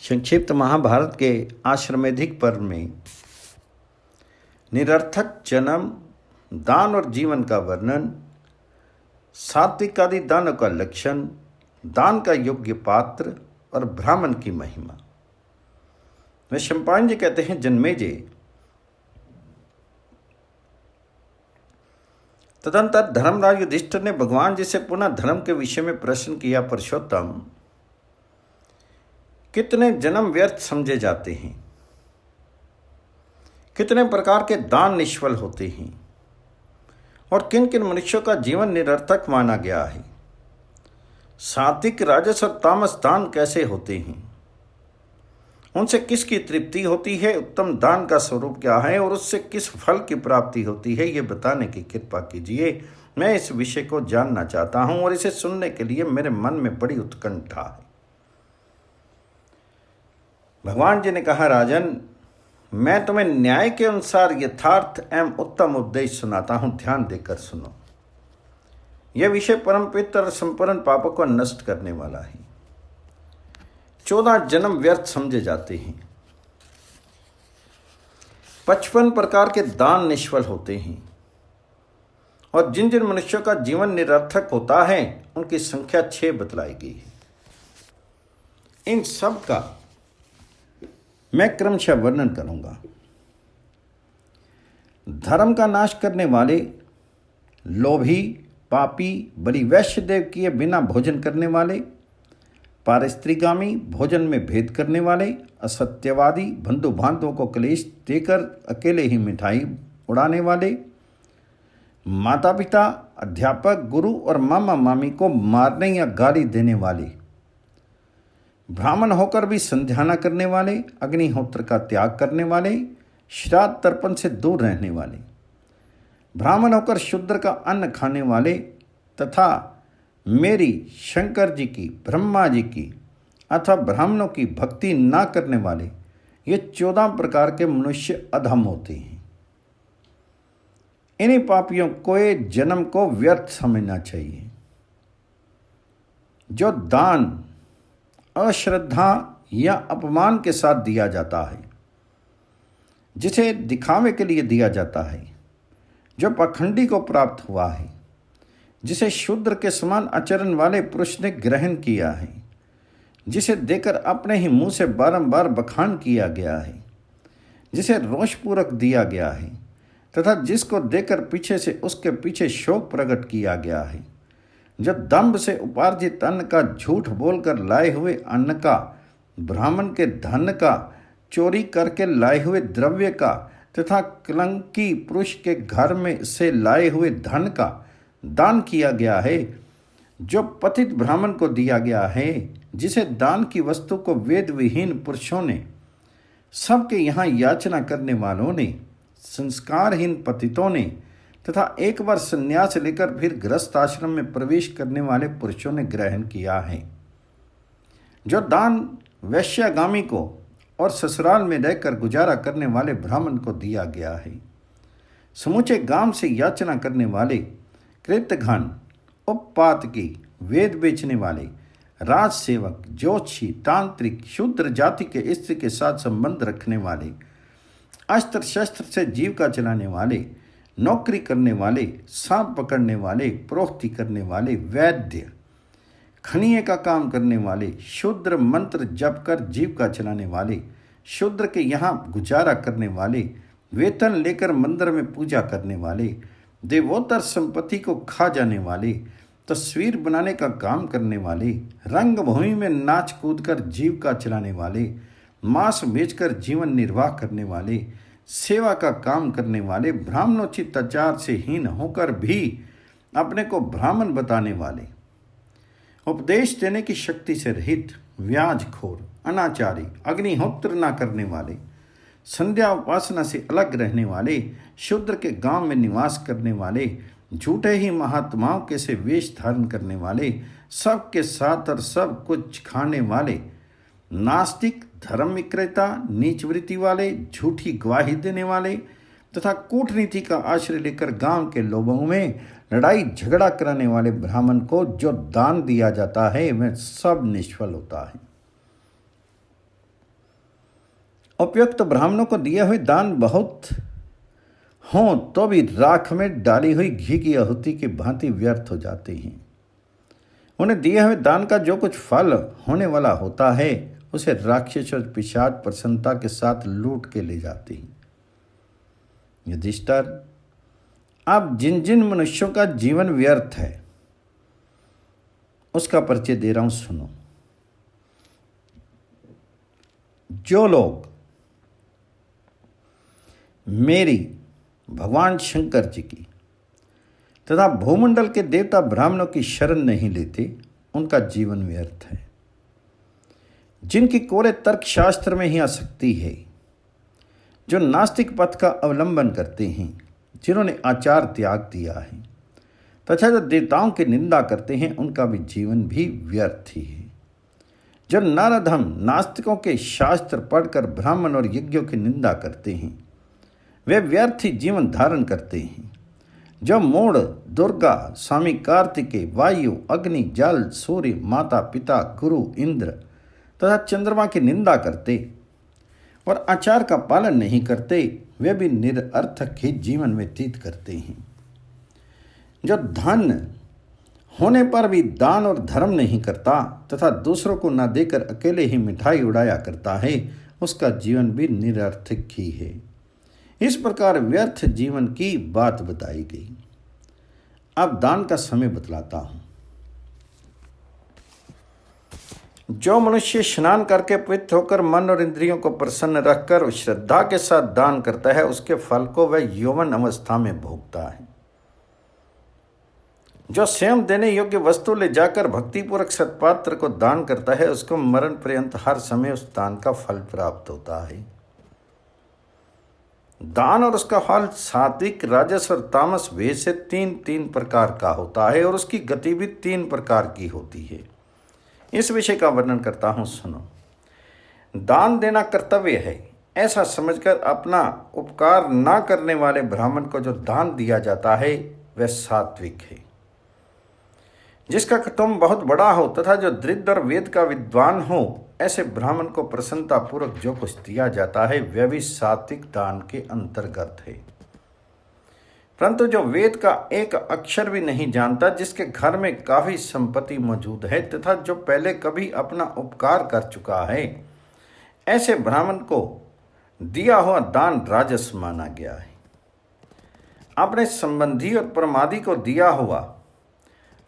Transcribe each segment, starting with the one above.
संक्षिप्त महाभारत के आश्रमेधिक पर्व में निरर्थक जन्म, दान और जीवन का वर्णन, सात्विक आदि दानों का लक्षण, दान का योग्य पात्र और ब्राह्मण की महिमा। वे शंपायन जी कहते हैं, जन्मेजय, तदंतर धर्मराज युधिष्ठिर ने भगवान जी से पुनः धर्म के विषय में प्रश्न किया, पुरुषोत्तम, कितने जन्म व्यर्थ समझे जाते हैं, कितने प्रकार के दान निष्फल होते हैं और किन किन मनुष्यों का जीवन निरर्थक माना गया है। सात्विक, राजस और तामस दान कैसे होते हैं, उनसे किसकी तृप्ति होती है, उत्तम दान का स्वरूप क्या है और उससे किस फल की प्राप्ति होती है, ये बताने की कृपा कीजिए। मैं इस विषय को जानना चाहता हूं और इसे सुनने के लिए मेरे मन में बड़ी उत्कंठा है। भगवान जी ने कहा, राजन, मैं तुम्हें न्याय के अनुसार यथार्थ एवं उत्तम उपदेश सुनाता हूं, ध्यान देकर सुनो। यह विषय परम पवित्र और संपूर्ण पापों को नष्ट करने वाला है। 14 जन्म व्यर्थ समझे जाते हैं, 55 प्रकार के दान निष्फल होते हैं और जिन जिन मनुष्यों का जीवन निरर्थक होता है उनकी संख्या 6 बतलाई गई है। इन सब का मैं क्रमशः वर्णन करूंगा। धर्म का नाश करने वाले, लोभी, पापी, बलि वैश्य देव किए बिना भोजन करने वाले, पारस्त्रीगामी, भोजन में भेद करने वाले, असत्यवादी, बंधु बांधवों को क्लेश देकर अकेले ही मिठाई उड़ाने वाले, माता पिता, अध्यापक, गुरु और मामा मामी को मारने या गाली देने वाले, ब्राह्मण होकर भी संध्या न करने वाले, अग्निहोत्र का त्याग करने वाले, श्राद्ध तर्पण से दूर रहने वाले, ब्राह्मण होकर शूद्र का अन्न खाने वाले तथा मेरी, शंकर जी की, ब्रह्मा जी की अथवा ब्राह्मणों की भक्ति ना करने वाले, ये 14 प्रकार के मनुष्य अधम होते हैं। इन्हीं पापियों को जन्म को व्यर्थ समझना चाहिए। जो दान अश्रद्धा या अपमान के साथ दिया जाता है, जिसे दिखावे के लिए दिया जाता है, जो पाखंडी को प्राप्त हुआ है, जिसे शूद्र के समान आचरण वाले पुरुष ने ग्रहण किया है, जिसे देकर अपने ही मुंह से बारंबार बखान किया गया है, जिसे रोषपूर्वक दिया गया है तथा जिसको देकर पीछे से उसके पीछे शोक प्रकट किया गया है, जो दंभ से उपार्जित अन्न का, झूठ बोलकर लाए हुए अन्न का, ब्राह्मण के धन का, चोरी करके लाए हुए द्रव्य का तथा कलंकी पुरुष के घर में से लाए हुए धन का दान किया गया है, जो पतित ब्राह्मण को दिया गया है, जिसे दान की वस्तु को वेद विहीन पुरुषों ने, सबके यहाँ याचना करने वालों ने, संस्कारहीन पतितों ने तथा एक बार संन्यास लेकर फिर गृहस्थ आश्रम में प्रवेश करने वाले पुरुषों ने ग्रहण किया है, जो दान वैश्यागामी को और ससुराल में रहकर गुजारा करने वाले ब्राह्मण को दिया गया है, समूचे गांव से याचना करने वाले, कृतघन, उपपातकी, वेद बेचने वाले, राज सेवक, ज्योतिषी, तांत्रिक, शूद्र जाति के स्त्री के साथ संबंध रखने वाले, अस्त्र शस्त्र से जीविका चलाने वाले, नौकरी करने वाले, सांप पकड़ने वाले, प्रोक्ति करने वाले, वैद्य, खनिये का काम करने वाले, शूद्र मंत्र जप कर जीविका चलाने वाले, शूद्र के यहाँ गुजारा करने वाले, वेतन लेकर मंदिर में पूजा करने वाले, देवोत्तर संपत्ति को खा जाने वाले, तस्वीर बनाने का काम करने वाले, रंगभूमि में नाच कूद कर जीविका चलाने वाले, मांस बेचकर जीवन निर्वाह करने वाले, सेवा का काम करने वाले, ब्राह्मणोचित आचार से हीन होकर भी अपने को ब्राह्मण बताने वाले, उपदेश देने की शक्ति से रहित, व्याजखोर, अनाचारी, अग्निहोत्र न करने वाले, संध्या उपासना से अलग रहने वाले, शूद्र के गांव में निवास करने वाले, झूठे ही महात्माओं के से वेश धारण करने वाले, सबके साथ और सब कुछ खाने वाले, नास्तिक, धर्म विक्रेता, नीच वृत्ति वाले, झूठी गवाही देने वाले तथा कूटनीति का आश्रय लेकर गांव के लोगों में लड़ाई झगड़ा कराने वाले ब्राह्मण को जो दान दिया जाता है वह सब निष्फल होता है। उपयुक्त ब्राह्मणों को दिए हुए दान बहुत हों तो भी राख में डाली हुई घी की आहुति की भांति व्यर्थ हो जाते हैं। उन्हें दिए हुए दान का जो कुछ फल होने वाला होता है उसे राक्षस और पिशाच प्रसन्नता के साथ लूट के ले जाते हैं। युधिष्ठिर, अब जिन जिन मनुष्यों का जीवन व्यर्थ है उसका परिचय दे रहा हूं, सुनो। जो लोग मेरी, भगवान शंकर जी की तथा भूमंडल के देवता ब्राह्मणों की शरण नहीं लेते उनका जीवन व्यर्थ है। जिनकी कोरे तर्क शास्त्र में ही आसक्ति है, जो नास्तिक पथ का अवलंबन करते हैं, जिन्होंने आचार त्याग दिया है तथा जो देवताओं की निंदा करते हैं, उनका भी जीवन भी व्यर्थ ही है। जो नराधम नास्तिकों के शास्त्र पढ़कर ब्राह्मण और यज्ञों की निंदा करते हैं, वे व्यर्थ ही जीवन धारण करते हैं। जो मूढ़ दुर्गा, स्वामी कार्तिकेय, वायु, अग्नि, जल, सूर्य, माता पिता, गुरु, इंद्र तथा चंद्रमा की निंदा करते और आचार का पालन नहीं करते, वे भी निरर्थक ही जीवन व्यतीत करते हैं। जो धन होने पर भी दान और धर्म नहीं करता तथा दूसरों को न देकर अकेले ही मिठाई उड़ाया करता है, उसका जीवन भी निरर्थक ही है। इस प्रकार व्यर्थ जीवन की बात बताई गई। अब दान का समय बतलाता हूं। जो मनुष्य स्नान करके पवित्र होकर मन और इंद्रियों को प्रसन्न रखकर और श्रद्धा के साथ दान करता है, उसके फल को वह यौवन अवस्था में भोगता है। जो स्वयं देने योग्य वस्तु ले जाकर भक्तिपूर्वक सत्पात्र को दान करता है, उसको मरण पर्यंत हर समय उस दान का फल प्राप्त होता है। दान और उसका फल सात्विक, राजस और तामस भेद से तीन प्रकार का होता है और उसकी गति भी 3 प्रकार की होती है। इस विषय का वर्णन करता हूं, सुनो। दान देना कर्तव्य है ऐसा समझकर अपना उपकार ना करने वाले ब्राह्मण को जो दान दिया जाता है वह सात्विक है। जिसका कुटुंब बहुत बड़ा हो तथा जो दृढ़ और वेद का विद्वान हो, ऐसे ब्राह्मण को प्रसन्नता पूर्वक जो कुछ दिया जाता है वह भी सात्विक दान के अंतर्गत है। परंतु जो वेद का एक अक्षर भी नहीं जानता, जिसके घर में काफी संपत्ति मौजूद है तथा जो पहले कभी अपना उपकार कर चुका है, ऐसे ब्राह्मण को दिया हुआ दान राजस माना गया है। अपने संबंधी और परमादि को दिया हुआ,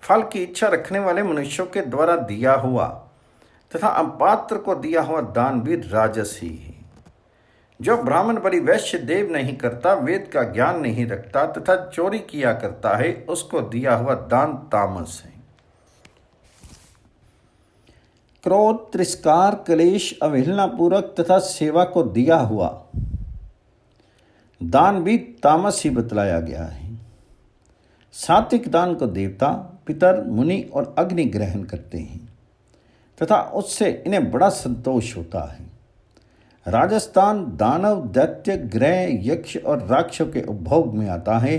फल की इच्छा रखने वाले मनुष्यों के द्वारा दिया हुआ तथा अपात्र को दिया हुआ दान भी राजस ही है। जो ब्राह्मण बड़ी वैश्य देव नहीं करता, वेद का ज्ञान नहीं रखता तथा चोरी किया करता है, उसको दिया हुआ दान तामस है। क्रोध, तिरस्कार, क्लेश, अवहेलना पूर्वक तथा सेवा को दिया हुआ दान भी तामस ही बतलाया गया है। सात्विक दान को देवता, पितर, मुनि और अग्नि ग्रहण करते हैं तथा उससे इन्हें बड़ा संतोष होता है। राजस्थान दानव, दैत्य, ग्रह, यक्ष और राक्षसों के उपभोग में आता है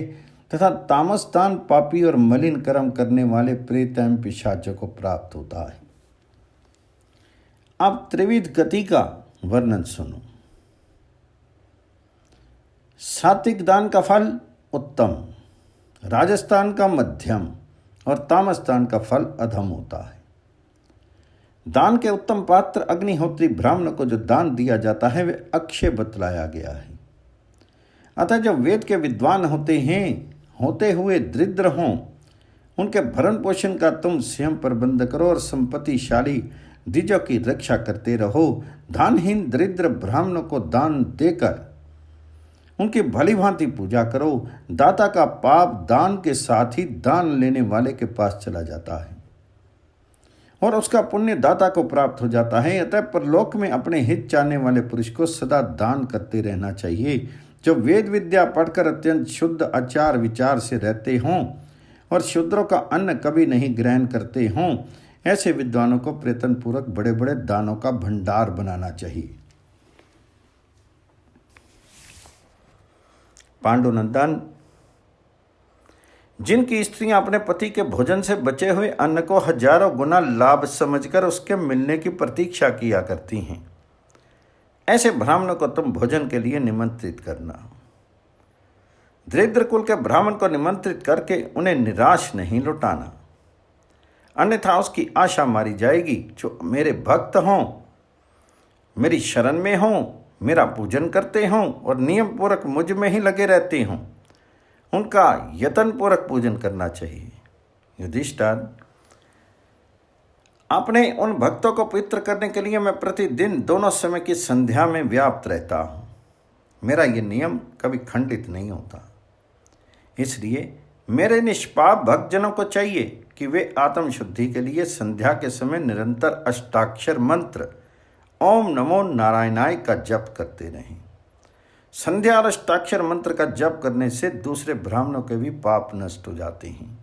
तथा तामसदान पापी और मलिन कर्म करने वाले प्रेत एवं पिशाचों को प्राप्त होता है। अब त्रिविध गति का वर्णन सुनो। सात्विक दान का फल उत्तम, राजस्थान का मध्यम और तामसदान का फल अधम होता है। दान के उत्तम पात्र अग्निहोत्री ब्राह्मण को जो दान दिया जाता है वे अक्षय बतलाया गया है। अतः जो वेद के विद्वान होते हुए दरिद्र हों, उनके भरण पोषण का तुम स्वयं प्रबंध करो और संपत्तिशाली द्विजों की रक्षा करते रहो। दानहीन दरिद्र ब्राह्मणों को दान देकर उनकी भली भांति पूजा करो। दाता का पाप दान के साथ ही दान लेने वाले के पास चला जाता है और उसका पुण्य दाता को प्राप्त हो जाता है। अतः परलोक में अपने हित चाहने वाले पुरुष को सदा दान करते रहना चाहिए। जो वेद विद्या पढ़कर अत्यंत शुद्ध आचार विचार से रहते हों और शूद्रों का अन्न कभी नहीं ग्रहण करते हों, ऐसे विद्वानों को प्रयत्न पूर्वक बड़े बड़े दानों का भंडार बनाना चाहिए। पांडुनंदन, जिनकी स्त्रियां अपने पति के भोजन से बचे हुए अन्न को हजारों गुना लाभ समझकर उसके मिलने की प्रतीक्षा किया करती हैं, ऐसे ब्राह्मणों को तुम भोजन के लिए निमंत्रित करना। दरिद्र कुल के ब्राह्मण को निमंत्रित करके उन्हें निराश नहीं लौटाना, अन्यथा उसकी आशा मारी जाएगी। जो मेरे भक्त हों, मेरी शरण में हों, मेरा पूजन करते हों और नियम पूर्वक मुझ में ही लगे रहते हों, उनका यत्न पूर्वक पूजन करना चाहिए। युधिष्ठिर, अपने उन भक्तों को पवित्र करने के लिए मैं प्रतिदिन दोनों समय की संध्या में व्याप्त रहता हूँ। मेरा ये नियम कभी खंडित नहीं होता। इसलिए मेरे निष्पाप भक्तजनों को चाहिए कि वे आत्मशुद्धि के लिए संध्या के समय निरंतर अष्टाक्षर मंत्र ओम नमो नारायणाय का जप करते रहें। संध्या और अष्टाक्षर मंत्र का जप करने से दूसरे ब्राह्मणों के भी पाप नष्ट हो जाते हैं।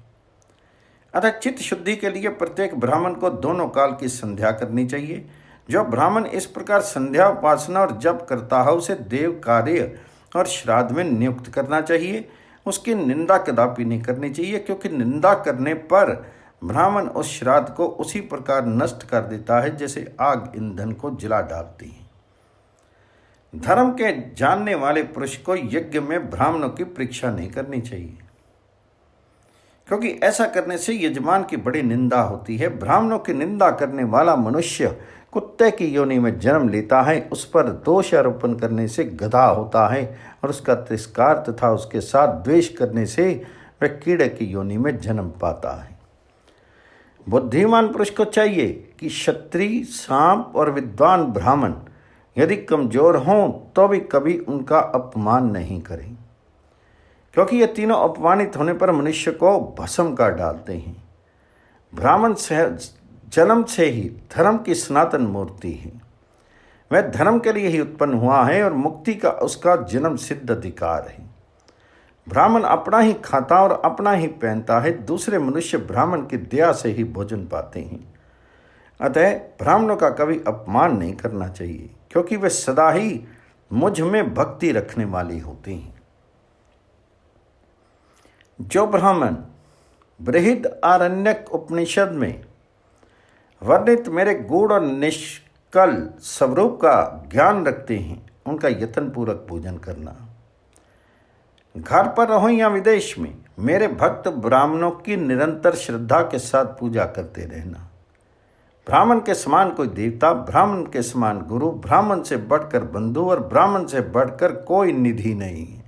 अतः चित्त शुद्धि के लिए प्रत्येक ब्राह्मण को दोनों काल की संध्या करनी चाहिए। जो ब्राह्मण इस प्रकार संध्या, उपासना और जप करता है उसे देव कार्य और श्राद्ध में नियुक्त करना चाहिए। उसकी निंदा कदापि नहीं करनी चाहिए, क्योंकि निंदा करने पर ब्राह्मण उस श्राद्ध को उसी प्रकार नष्ट कर देता है जैसे आग ईंधन को जला डालती है। धर्म के जानने वाले पुरुष को यज्ञ में ब्राह्मणों की परीक्षा नहीं करनी चाहिए, क्योंकि ऐसा करने से यजमान की बड़ी निंदा होती है। ब्राह्मणों की निंदा करने वाला मनुष्य कुत्ते की योनि में जन्म लेता है, उस पर दोष आरोपण करने से गधा होता है और उसका तिरस्कार तथा उसके साथ द्वेष करने से वह कीड़े की योनि में जन्म पाता है। बुद्धिमान पुरुष को चाहिए कि क्षत्रिय, सांप और विद्वान ब्राह्मण यदि कमजोर हों तो भी कभी उनका अपमान नहीं करें, क्योंकि ये तीनों अपमानित होने पर मनुष्य को भस्म कर डालते हैं। ब्राह्मण जन्म से ही धर्म की सनातन मूर्ति है। वह धर्म के लिए ही उत्पन्न हुआ है और मुक्ति का उसका जन्म सिद्ध अधिकार है। ब्राह्मण अपना ही खाता और अपना ही पहनता है, दूसरे मनुष्य ब्राह्मण की दया से ही भोजन पाते हैं। अतः ब्राह्मणों का कभी अपमान नहीं करना चाहिए, क्योंकि वे सदा ही मुझ में भक्ति रखने वाले होते हैं। जो ब्राह्मण बृहद आरण्यक उपनिषद में वर्णित मेरे गूढ़ और निष्कल स्वरूप का ज्ञान रखते हैं, उनका यत्न पूर्वक पूजन करना। घर पर रहो या विदेश में, मेरे भक्त ब्राह्मणों की निरंतर श्रद्धा के साथ पूजा करते रहना। ब्राह्मण के समान कोई देवता, ब्राह्मण के समान गुरु, ब्राह्मण से बढ़कर बंधु और ब्राह्मण से बढ़कर कोई निधि नहीं है।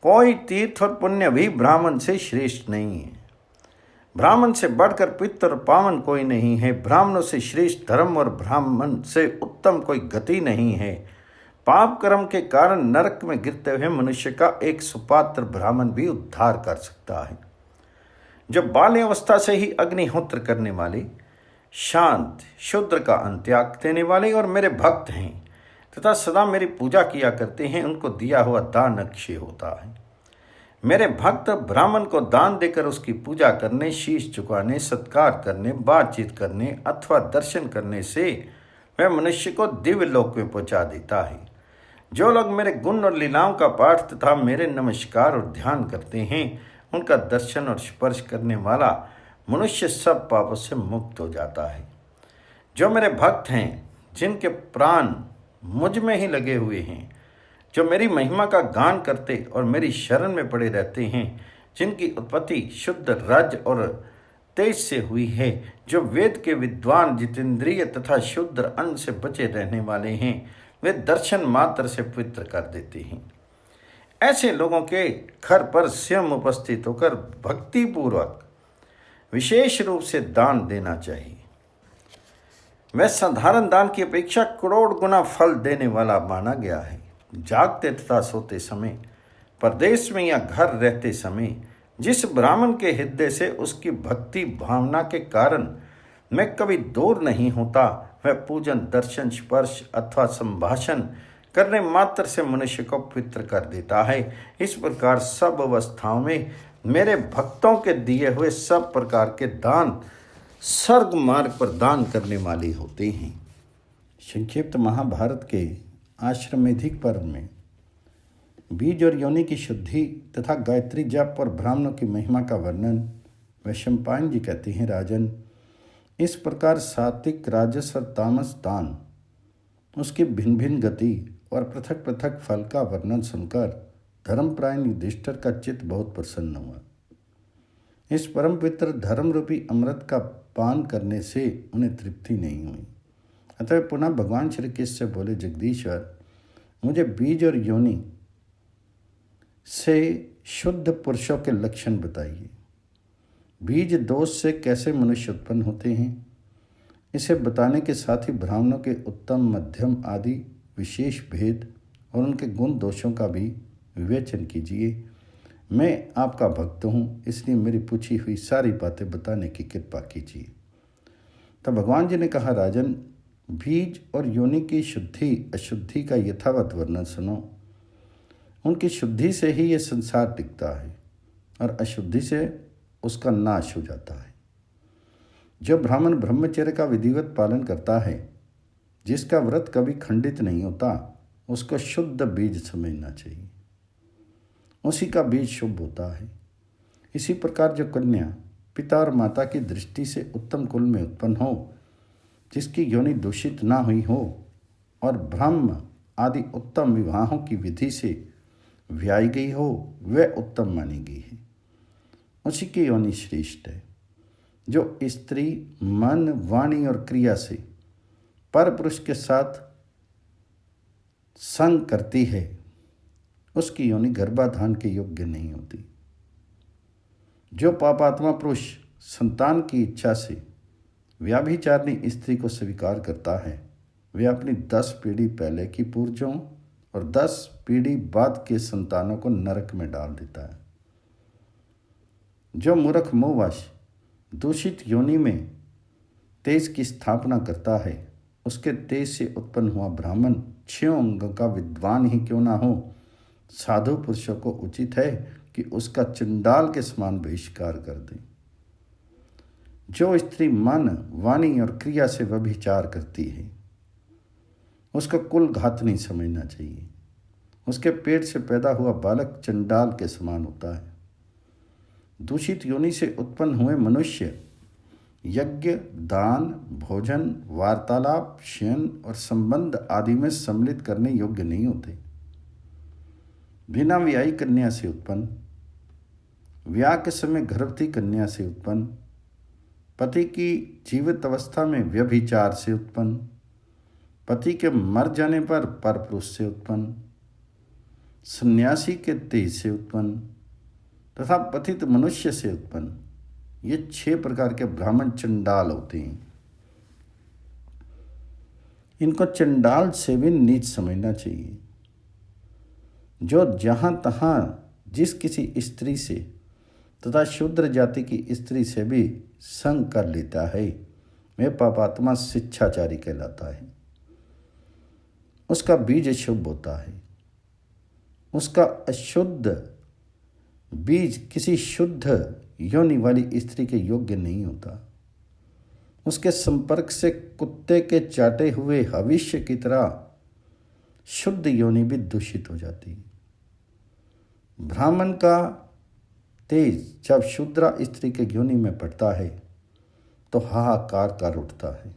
कोई तीर्थ और पुण्य भी ब्राह्मण से श्रेष्ठ नहीं है। ब्राह्मण से बढ़कर पितर और पावन कोई नहीं है। ब्राह्मणों से श्रेष्ठ धर्म और ब्राह्मण से उत्तम कोई गति नहीं है। पाप कर्म के कारण नरक में गिरते हुए मनुष्य का एक सुपात्र ब्राह्मण भी उद्धार कर सकता है। जो बाल्यावस्था से ही अग्निहोत्र करने वाले, शांत, शूद्र का अंत्याग देने वाले और मेरे भक्त हैं तथा सदा मेरी पूजा किया करते हैं, उनको दिया हुआ दान अक्षय होता है। मेरे भक्त ब्राह्मण को दान देकर उसकी पूजा करने, शीश झुकाने, सत्कार करने, बातचीत करने अथवा दर्शन करने से वह मनुष्य को दिव्य लोक में पहुंचा देता है। जो लोग मेरे गुण और लीलाओं का पाठ तथा मेरे नमस्कार और ध्यान करते हैं, उनका दर्शन और स्पर्श करने वाला मनुष्य सब पापों से मुक्त हो जाता है। जो मेरे भक्त हैं, जिनके प्राण मुझ में ही लगे हुए हैं, जो मेरी महिमा का गान करते और मेरी शरण में पड़े रहते हैं, जिनकी उत्पत्ति शुद्ध रज और तेज से हुई है, जो वेद के विद्वान, जितेंद्रिय तथा शुद्ध अन्न से बचे रहने वाले हैं, वे दर्शन मात्र से पवित्र कर देते हैं। ऐसे लोगों के घर पर स्वयं उपस्थित होकर भक्ति पूर्वक विशेष रूप से दान देना चाहिए। वह साधारण दान की अपेक्षा करोड़ गुना फल देने वाला माना गया है। जागते तथा सोते समय, परदेश में या घर रहते समय, जिस ब्राह्मण के हृदय से उसकी भक्ति भावना के कारण मैं कभी दूर नहीं होता, वह पूजन, दर्शन, स्पर्श अथवा संभाषण करने मात्र से मनुष्य को पवित्र कर देता है। इस प्रकार सब अवस्थाओं में मेरे भक्तों के दिए हुए सब प्रकार के दान स्वर्ग मार्ग पर दान करने वाले होते हैं। संक्षिप्त महाभारत के आश्रमेधिक पर्व में बीज और योनि की शुद्धि तथा गायत्री जप और ब्राह्मणों की महिमा का वर्णन वैशंपायन जी कहते हैं, राजन, इस प्रकार सात्विक, राजस और तामस दान उसकी भिन्न भिन्न गति और पृथक पृथक फल का वर्णन सुनकर धर्मपरायण युधिष्ठिर का चित्त बहुत प्रसन्न हुआ। इस परम पवित्र धर्म रूपी अमृत का पान करने से उन्हें तृप्ति नहीं हुई। अतः पुनः भगवान श्री कृष्ण से बोले, जगदीश्वर, मुझे बीज और योनि से शुद्ध पुरुषों के लक्षण बताइए। बीज दोष से कैसे मनुष्य उत्पन्न होते हैं, इसे बताने के साथ ही ब्राह्मणों के उत्तम, मध्यम आदि विशेष भेद और उनके गुण दोषों का भी विवेचन कीजिए। मैं आपका भक्त हूँ, इसलिए मेरी पूछी हुई सारी बातें बताने की कृपा कीजिए। तब भगवान जी ने कहा, राजन, बीज और योनि की शुद्धि अशुद्धि का यथावत वर्णन सुनो। उनकी शुद्धि से ही ये संसार टिकता है और अशुद्धि से उसका नाश हो जाता है। जो ब्राह्मण ब्रह्मचर्य का विधिवत पालन करता है, जिसका व्रत कभी खंडित नहीं होता, उसको शुद्ध बीज समझना चाहिए। उसी का बीज शुभ होता है। इसी प्रकार जो कन्या पिता और माता की दृष्टि से उत्तम कुल में उत्पन्न हो, जिसकी योनि दूषित ना हुई हो और ब्रह्म आदि उत्तम विवाहों की विधि से व्याई गई हो, वह उत्तम मानी गई है। उसी की योनि श्रेष्ठ है। जो स्त्री मन, वाणी और क्रिया से पर पुरुष के साथ संग करती है, उसकी योनि गर्भाधान के योग्य नहीं होती। जो पापात्मा पुरुष संतान की इच्छा से व्याभिचारिणी स्त्री को स्वीकार करता है, वे अपनी 10 पीढ़ी पहले की पूर्वजों और 10 पीढ़ी बाद के संतानों को नरक में डाल देता है। जो मूर्ख मोहवश दूषित योनि में तेज की स्थापना करता है, उसके तेज से उत्पन्न हुआ ब्राह्मण 6 अंगों का विद्वान ही क्यों ना हो, साधु पुरुषों को उचित है कि उसका चंडाल के समान बहिष्कार कर दें। जो स्त्री मन, वाणी और क्रिया से व्यभिचार करती है, उसका कुल घात नहीं समझना चाहिए। उसके पेट से पैदा हुआ बालक चंडाल के समान होता है। दूषित योनि से उत्पन्न हुए मनुष्य यज्ञ, दान, भोजन, वार्तालाप, शयन और संबंध आदि में सम्मिलित करने योग्य नहीं होते। बिना व्यायी कन्या से उत्पन्न, विवाह के समय गर्भवती कन्या से उत्पन्न, पति की जीवित अवस्था में व्यभिचार से उत्पन्न, पति के मर जाने पर परपुरुष से उत्पन्न, सन्यासी के तेज से उत्पन्न तथा पतित मनुष्य से उत्पन्न, ये 6 प्रकार के ब्राह्मण चंडाल होते हैं। इनको चंडाल से भी नीच समझना चाहिए। जो जहाँ तहाँ जिस किसी स्त्री से तथा शूद्र जाति की स्त्री से भी संग कर लेता है, वह पापात्मा शिक्षाचारी कहलाता है। उसका बीज शुभ होता है। उसका अशुद्ध बीज किसी शुद्ध योनि वाली स्त्री के योग्य नहीं होता। उसके संपर्क से कुत्ते के चाटे हुए हविष्य की तरह शुद्ध योनि भी दूषित हो जाती है। ब्राह्मण का तेज जब शूद्रा स्त्री के योनि में पड़ता है तो हाहाकार कर उठता है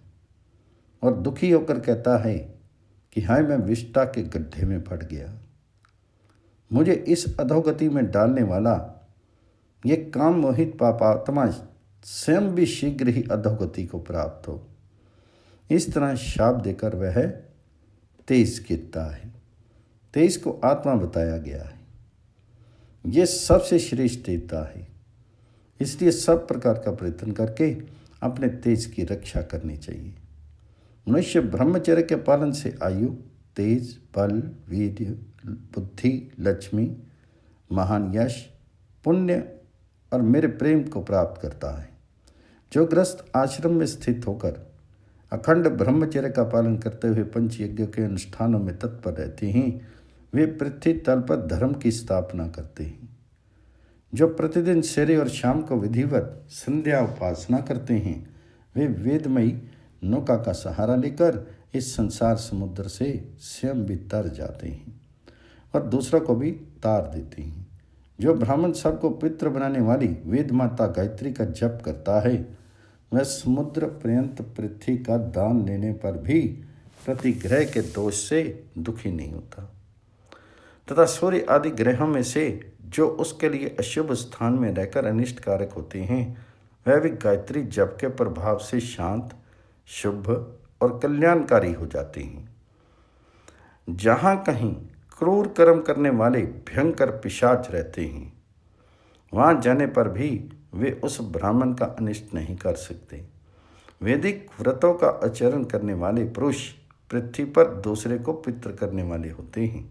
और दुखी होकर कहता है कि हाय, मैं विष्टा के गड्ढे में पड़ गया। मुझे इस अधोगति में डालने वाला ये काम मोहित पापात्मा स्वयं भी शीघ्र ही अधोगति को प्राप्त हो। इस तरह शाप देकर वह तेज गिरता है। तेज को आत्मा बताया गया है। ये सबसे श्रेष्ठ देवता है, इसलिए सब प्रकार का प्रयत्न करके अपने तेज की रक्षा करनी चाहिए। मनुष्य ब्रह्मचर्य के पालन से आयु, तेज, बल, वीर्य, बुद्धि, लक्ष्मी, महान यश, पुण्य और मेरे प्रेम को प्राप्त करता है। जो गृहस्थ आश्रम में स्थित होकर अखंड ब्रह्मचर्य का पालन करते हुए पंचयज्ञ के अनुष्ठानों में तत्पर रहते हैं, वे पृथ्वी तल पर धर्म की स्थापना करते हैं। जो प्रतिदिन सवेरे और शाम को विधिवत संध्या उपासना करते हैं, वे वेदमयी नौका का सहारा लेकर इस संसार समुद्र से स्वयं भी तर जाते हैं और दूसरों को भी तार देते हैं। जो ब्राह्मण सबको पितृ बनाने वाली वेद माता गायत्री का जप करता है, वह समुद्र पर्यंत पृथ्वी का दान लेने पर भी प्रतिग्रह के दोष से दुखी नहीं होता तथा सूर्य आदि ग्रहों में से जो उसके लिए अशुभ स्थान में रहकर अनिष्ट कारक होते हैं वह भी गायत्री जप के प्रभाव से शांत, शुभ और कल्याणकारी हो जाते हैं। जहाँ कहीं क्रूर कर्म करने वाले भयंकर पिशाच रहते हैं वहाँ जाने पर भी वे उस ब्राह्मण का अनिष्ट नहीं कर सकते। वैदिक व्रतों का आचरण करने वाले पुरुष पृथ्वी पर दूसरे को पितृ करने वाले होते हैं।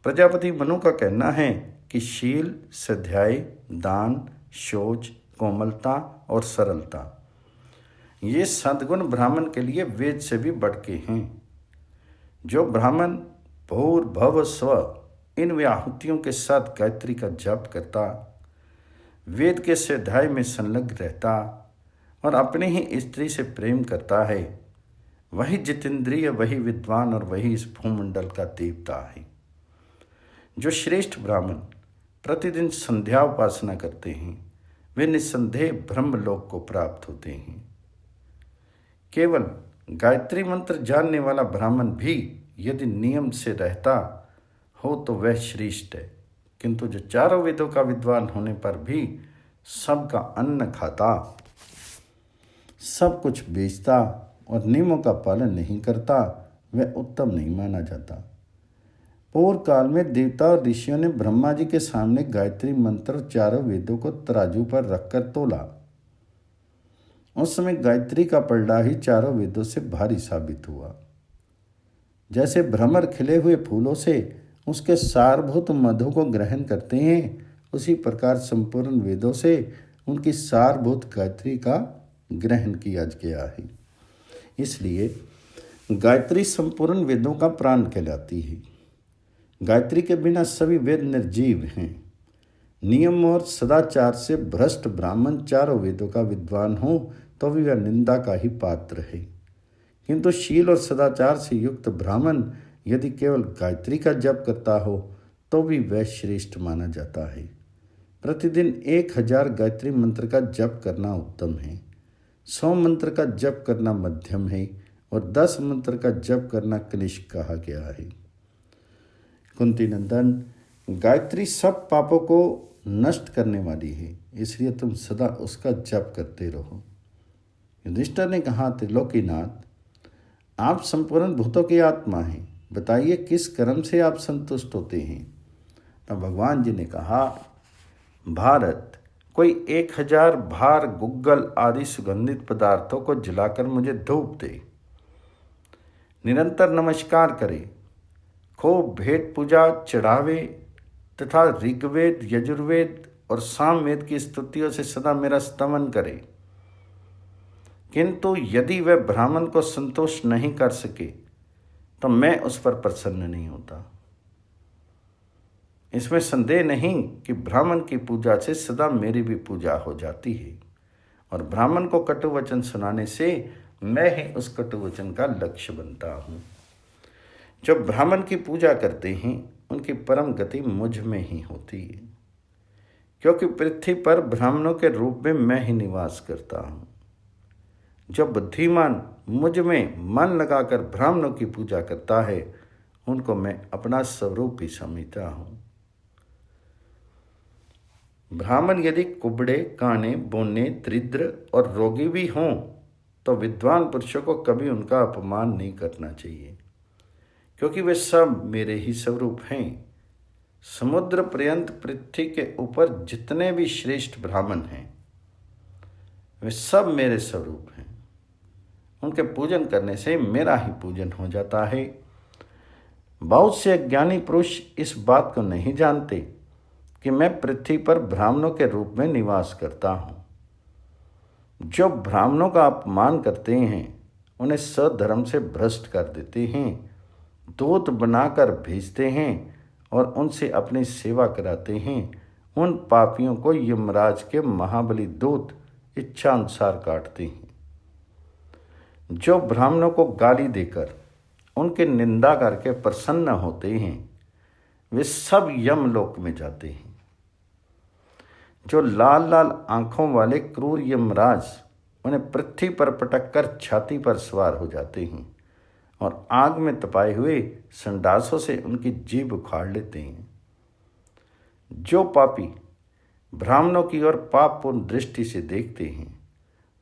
प्रजापति मनु का कहना है कि शील, स्वाध्याय, दान, शौच, कोमलता और सरलता ये सद्गुण ब्राह्मण के लिए वेद से भी बढ़ के हैं। जो ब्राह्मण भूर्भुव स्व इन व्याहुतियों के साथ गायत्री का जाप करता, वेद के स्वाध्याय में संलग्न रहता और अपनी ही स्त्री से प्रेम करता है, वही जितेंद्रिय, वही विद्वान और वही इस भूमंडल का देवता है। जो श्रेष्ठ ब्राह्मण प्रतिदिन संध्या उपासना करते हैं वे निस्संदेह ब्रह्मलोक को प्राप्त होते हैं। केवल गायत्री मंत्र जानने वाला ब्राह्मण भी यदि नियम से रहता हो तो वह श्रेष्ठ है, किंतु जो चारों वेदों का विद्वान होने पर भी सबका अन्न खाता, सब कुछ बेचता और नियमों का पालन नहीं करता वह उत्तम नहीं माना जाता। पूर्व काल में देवता और ऋषियों ने ब्रह्मा जी के सामने गायत्री मंत्र और चारों वेदों को तराजू पर रखकर तोला। उस समय गायत्री का पलड़ा ही चारों वेदों से भारी साबित हुआ। जैसे भ्रमर खिले हुए फूलों से उसके सारभूत मधु को ग्रहण करते हैं, उसी प्रकार संपूर्ण वेदों से उनकी सारभूत गायत्री का ग्रहण किया गया है। इसलिए गायत्री संपूर्ण वेदों का प्राण कहलाती है। गायत्री के बिना सभी वेद निर्जीव हैं। नियम और सदाचार से भ्रष्ट ब्राह्मण चारों वेदों का विद्वान हो तो भी वह निंदा का ही पात्र है, किंतु शील और सदाचार से युक्त ब्राह्मण यदि केवल गायत्री का जप करता हो तो भी वह श्रेष्ठ माना जाता है। प्रतिदिन 1000 गायत्री मंत्र का जप करना उत्तम है, 100 मंत्र का जप करना मध्यम है और 10 मंत्र का जप करना कनिष्ठ कहा गया है। कुंती नंदन, गायत्री सब पापों को नष्ट करने वाली है, इसलिए तुम सदा उसका जप करते रहो। युधिष्ठिर ने कहा, त्रिलोकीनाथ, आप संपूर्ण भूतों की आत्मा हैं, बताइए किस कर्म से आप संतुष्ट होते हैं। तब भगवान जी ने कहा, भारत, कोई 1000 भार गुग्गल आदि सुगंधित पदार्थों को जलाकर मुझे धूप दे, निरंतर नमस्कार करे, खूब भेंट पूजा चढ़ावे तथा ऋग्वेद, यजुर्वेद और सामवेद की स्तुतियों से सदा मेरा स्तमन करे, किंतु यदि वह ब्राह्मण को संतुष्ट नहीं कर सके तो मैं उस पर प्रसन्न नहीं होता। इसमें संदेह नहीं कि ब्राह्मण की पूजा से सदा मेरी भी पूजा हो जाती है और ब्राह्मण को कटु वचन सुनाने से मैं ही उस कटु वचन का लक्ष्य बनता हूँ। जो ब्राह्मण की पूजा करते हैं उनकी परम गति मुझ में ही होती है, क्योंकि पृथ्वी पर ब्राह्मणों के रूप में मैं ही निवास करता हूँ। जो बुद्धिमान मुझ में मन लगाकर ब्राह्मणों की पूजा करता है उनको मैं अपना स्वरूप ही समझता हूँ। ब्राह्मण यदि कुबड़े, काने, बोने, दरिद्र और रोगी भी हों तो विद्वान पुरुषों को कभी उनका अपमान नहीं करना चाहिए, क्योंकि वे सब मेरे ही स्वरूप हैं। समुद्र पर्यंत पृथ्वी के ऊपर जितने भी श्रेष्ठ ब्राह्मण हैं वे सब मेरे स्वरूप हैं। उनके पूजन करने से मेरा ही पूजन हो जाता है। बहुत से अज्ञानी पुरुष इस बात को नहीं जानते कि मैं पृथ्वी पर ब्राह्मणों के रूप में निवास करता हूँ। जो ब्राह्मणों का अपमान करते हैं उन्हें सधर्म से भ्रष्ट कर देते हैं, दूत बनाकर भेजते हैं और उनसे अपनी सेवा कराते हैं, उन पापियों को यमराज के महाबली दूत इच्छा अनुसार काटते हैं। जो ब्राह्मणों को गाली देकर उनकी निंदा करके प्रसन्न होते हैं वे सब यमलोक में जाते हैं। जो लाल लाल आंखों वाले क्रूर यमराज उन्हें पृथ्वी पर पटक कर छाती पर सवार हो जाते हैं, और आग में तपाए हुए संडासों से उनकी जीभ उखाड़ लेते हैं। जो पापी ब्राह्मणों की ओर पापपूर्ण दृष्टि से देखते हैं,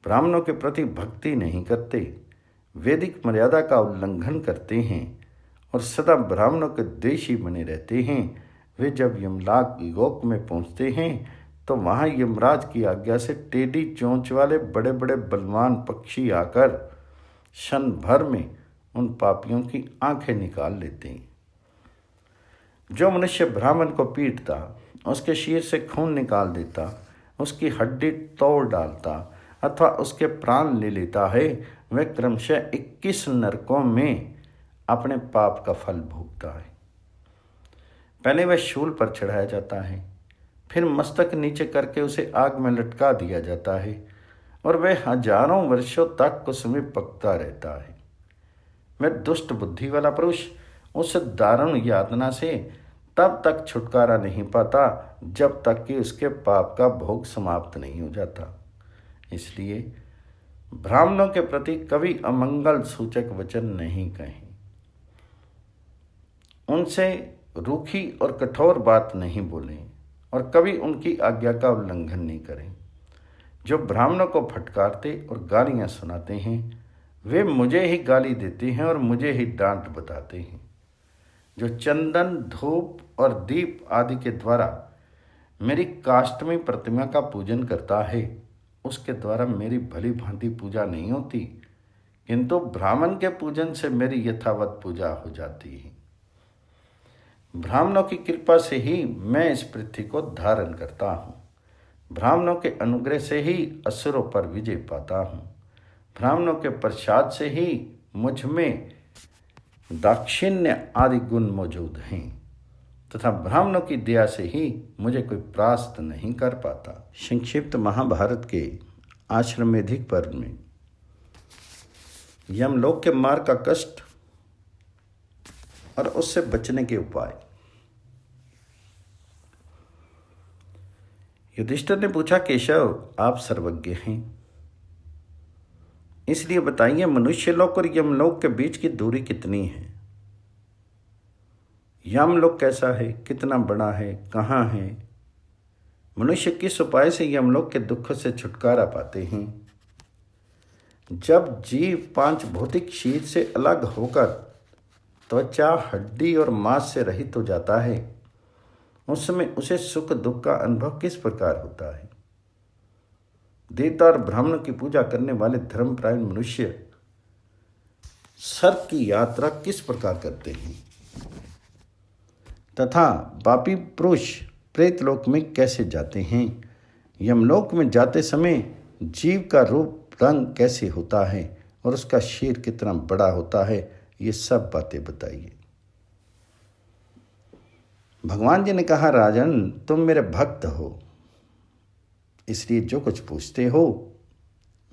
ब्राह्मणों के प्रति भक्ति नहीं करते, वैदिक मर्यादा का उल्लंघन करते हैं और सदा ब्राह्मणों के द्वेषी बने रहते हैं, वे जब यमलोक लोक में पहुंचते हैं तो वहां यमराज की आज्ञा से टेढ़ी चोंच वाले बड़े बड़े बलवान पक्षी आकर क्षण भर में उन पापियों की आंखें निकाल लेते हैं। जो मनुष्य ब्राह्मण को पीटता, उसके शीर से खून निकाल देता, उसकी हड्डी तोड़ डालता अथवा उसके प्राण ले लेता है, वह क्रमशः 21 नरकों में अपने पाप का फल भोगता है। पहले वह शूल पर चढ़ाया जाता है, फिर मस्तक नीचे करके उसे आग में लटका दिया जाता है और वह हजारों वर्षों तक उसमें पकता रहता है। वह दुष्ट बुद्धि वाला पुरुष उस दारुण यातना से तब तक छुटकारा नहीं पाता जब तक कि उसके पाप का भोग समाप्त नहीं हो जाता। इसलिए ब्राह्मणों के प्रति कभी अमंगल सूचक वचन नहीं कहें, उनसे रूखी और कठोर बात नहीं बोलें और कभी उनकी आज्ञा का उल्लंघन नहीं करें। जो ब्राह्मणों को फटकारते और गालियां सुनाते हैं, वे मुझे ही गाली देते हैं और मुझे ही डांट बताते हैं। जो चंदन, धूप और दीप आदि के द्वारा मेरी काष्ठमयी प्रतिमा का पूजन करता है, उसके द्वारा मेरी भली भांति पूजा नहीं होती, किंतु ब्राह्मण के पूजन से मेरी यथावत पूजा हो जाती है। ब्राह्मणों की कृपा से ही मैं इस पृथ्वी को धारण करता हूँ। ब्राह्मणों के अनुग्रह से ही असुरों पर विजय पाता हूँ। ब्राह्मणों के प्रसाद से ही मुझ में दाक्षिण्य आदि गुण मौजूद हैं तथा ब्राह्मणों की दया से ही मुझे कोई परास्त नहीं कर पाता। संक्षिप्त महाभारत के आश्रमेधिक पर्व में यमलोक के मार्ग का कष्ट और उससे बचने के उपाय। युधिष्ठिर ने पूछा, केशव, आप सर्वज्ञ हैं, इसलिए बताइए मनुष्यलोक और यमलोक के बीच की दूरी कितनी है? यमलोक कैसा है, कितना बड़ा है, कहाँ है? मनुष्य किस उपाय से यमलोक के दुख से छुटकारा पाते हैं? जब जीव 5 भौतिक शरीर से अलग होकर त्वचा, हड्डी और मांस से रहित हो जाता है, उस समय उसे सुख दुख का अनुभव किस प्रकार होता है? देवता और ब्राह्मण की पूजा करने वाले धर्मपरायण मनुष्य स्वर्ग की यात्रा किस प्रकार करते हैं तथा पापी पुरुष प्रेतलोक में कैसे जाते हैं? यमलोक में जाते समय जीव का रूप रंग कैसे होता है और उसका शरीर कितना बड़ा होता है, ये सब बातें बताइए। भगवान जी ने कहा, राजन, तुम मेरे भक्त हो, इसलिए जो कुछ पूछते हो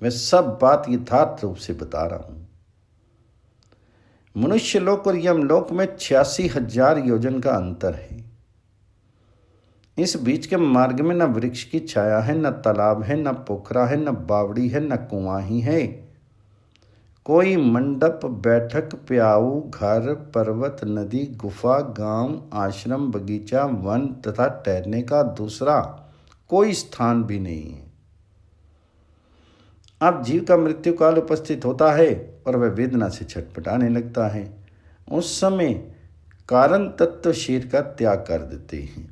मैं सब बात यथार्थ रूप से बता रहा हूं। मनुष्य लोक और यमलोक में 86,000 योजन का अंतर है। इस बीच के मार्ग में न वृक्ष की छाया है, न तालाब है, न पोखरा है, न बावड़ी है, न कुआं ही है। कोई मंडप, बैठक, प्याऊ, घर, पर्वत, नदी, गुफा, गांव, आश्रम, बगीचा, वन तथा ठहरने का दूसरा कोई स्थान भी नहीं है। अब जीव का मृत्यु काल उपस्थित होता है और वह वेदना से छटपटाने लगता है। उस समय कारण तत्व शरीर का त्याग कर देते हैं,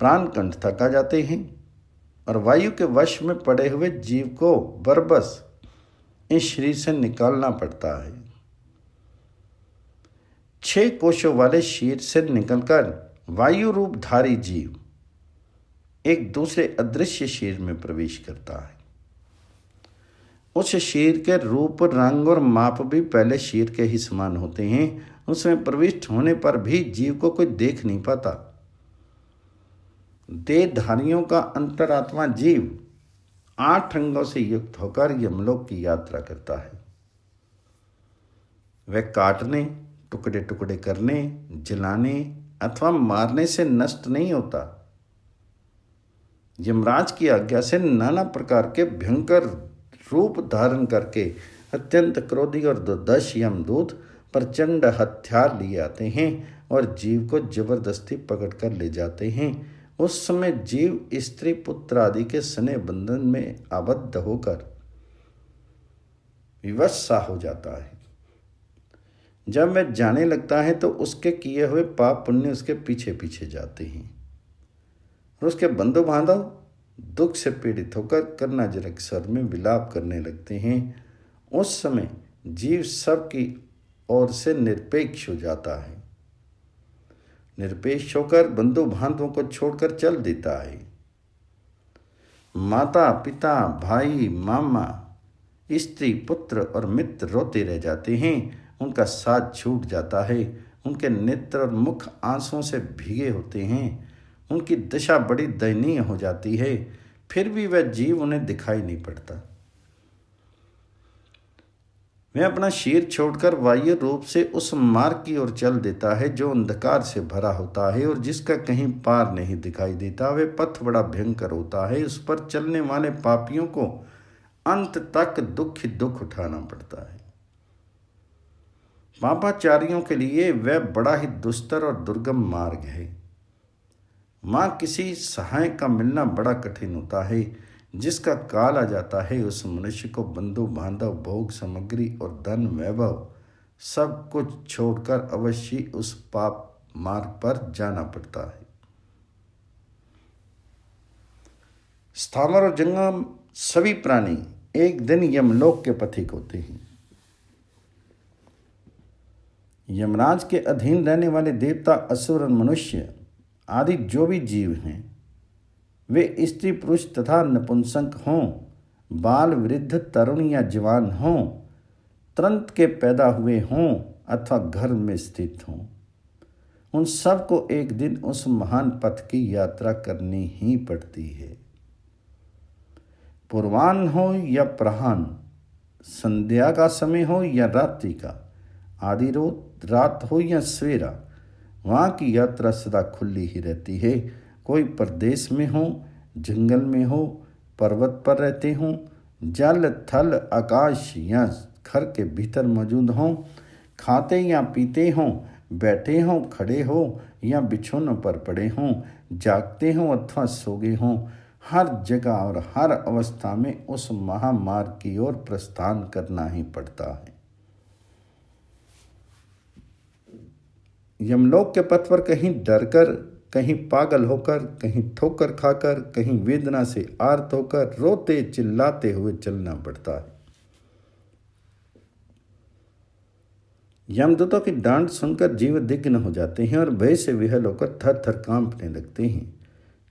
प्राण कंठ तक आ जाते हैं और वायु के वश में पड़े हुए जीव को बरबस इस शरीर से निकालना पड़ता है। 6 कोशों वाले शरीर से निकलकर वायु रूपधारी जीव एक दूसरे अदृश्य शरीर में प्रवेश करता है। उस शरीर के रूप, रंग और माप भी पहले शरीर के ही समान होते हैं। उसमें प्रविष्ट होने पर भी जीव को कोई देख नहीं पाता। देहधारियों का अंतरात्मा जीव 8 अंगों से युक्त होकर यमलोक की यात्रा करता है। वह काटने, टुकड़े टुकड़े करने, जलाने अथवा मारने से नष्ट नहीं होता। यमराज की आज्ञा से नाना प्रकार के भयंकर रूप धारण करके अत्यंत क्रोधी और दुर्दश यमदूत प्रचंड हथियार लिए आते हैं और जीव को जबरदस्ती पकड़कर ले जाते हैं। उस समय जीव स्त्री पुत्र आदि के स्नेह बंधन में आबद्ध होकर विवश सा हो जाता है। जब वह जाने लगता है तो उसके किए हुए पाप पुण्य उसके पीछे पीछे जाते हैं और उसके बंधु बांधव दुख से पीड़ित होकर करुणाजनक स्वर में विलाप करने लगते हैं। उस समय जीव सबकी ओर से निरपेक्ष हो जाता है। निरपेक्ष होकर बंधु बांधवों को छोड़कर चल देता है। माता पिता भाई मामा स्त्री पुत्र और मित्र रोते रह जाते हैं। उनका साथ छूट जाता है। उनके नेत्र और मुख आंसुओं से भीगे होते हैं। उनकी दशा बड़ी दयनीय हो जाती है। फिर भी वह जीव उन्हें दिखाई नहीं पड़ता। वह अपना शरीर छोड़कर बाह्य रूप से उस मार्ग की ओर चल देता है जो अंधकार से भरा होता है और जिसका कहीं पार नहीं दिखाई देता। वह पथ बड़ा भयंकर होता है। उस पर चलने वाले पापियों को अंत तक दुख ही दुख उठाना पड़ता है। पापाचारियों के लिए वह बड़ा ही दुस्तर और दुर्गम मार्ग है। माँ किसी सहाय का मिलना बड़ा कठिन होता है। जिसका काल आ जाता है उस मनुष्य को बंधु बांधव भोग सामग्री और धन वैभव सब कुछ छोड़कर अवश्य उस पाप मार्ग पर जाना पड़ता है। स्थावर और जंगम सभी प्राणी एक दिन यमलोक के पथिक होते हैं। यमराज के अधीन रहने वाले देवता असुर और मनुष्य आदि जो भी जीव हैं वे स्त्री पुरुष तथा नपुंसक हों, बाल वृद्ध तरुण या जवान हों, तुरंत के पैदा हुए हों अथवा घर में स्थित हों, उन सब को एक दिन उस महान पथ की यात्रा करनी ही पड़ती है। पूर्वाह्न हो या प्रहान, संध्या का समय हो या रात्रि का, आधी रात हो या सवेरा, वहाँ की यात्रा सदा खुली ही रहती है। कोई परदेश में हो, जंगल में हो, पर्वत पर रहते हों, जल थल आकाश या घर के भीतर मौजूद हों, खाते या पीते हों, बैठे हों खड़े हो या बिछौनों पर पड़े हों, जागते हों अथवा सोगे हों, हर जगह और हर अवस्था में उस महामार्ग की ओर प्रस्थान करना ही पड़ता है। यमलोक के पथ पर कहीं डरकर, कहीं पागल होकर, कहीं ठोकर खाकर, कहीं वेदना से आर्त होकर रोते चिल्लाते हुए चलना पड़ता है। यमदूतों की डांट सुनकर जीव दिग्न हो जाते हैं और भय से विहल होकर थर थर कांपने लगते हैं।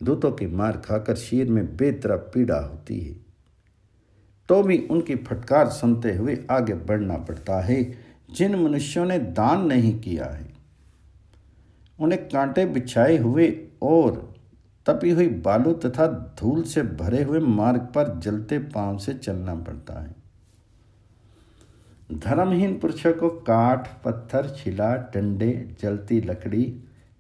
दूतों की मार खाकर शरीर में बेतरफ पीड़ा होती है तो भी उनकी फटकार सुनते हुए आगे बढ़ना पड़ता है। जिन मनुष्यों ने दान नहीं किया है उन्हें कांटे बिछाए हुए और तपी हुई बालू तथा धूल से भरे हुए मार्ग पर जलते पांव से चलना पड़ता है। धर्महीन पुरुषों को काठ, पत्थर, छिला, डंडे, जलती लकड़ी,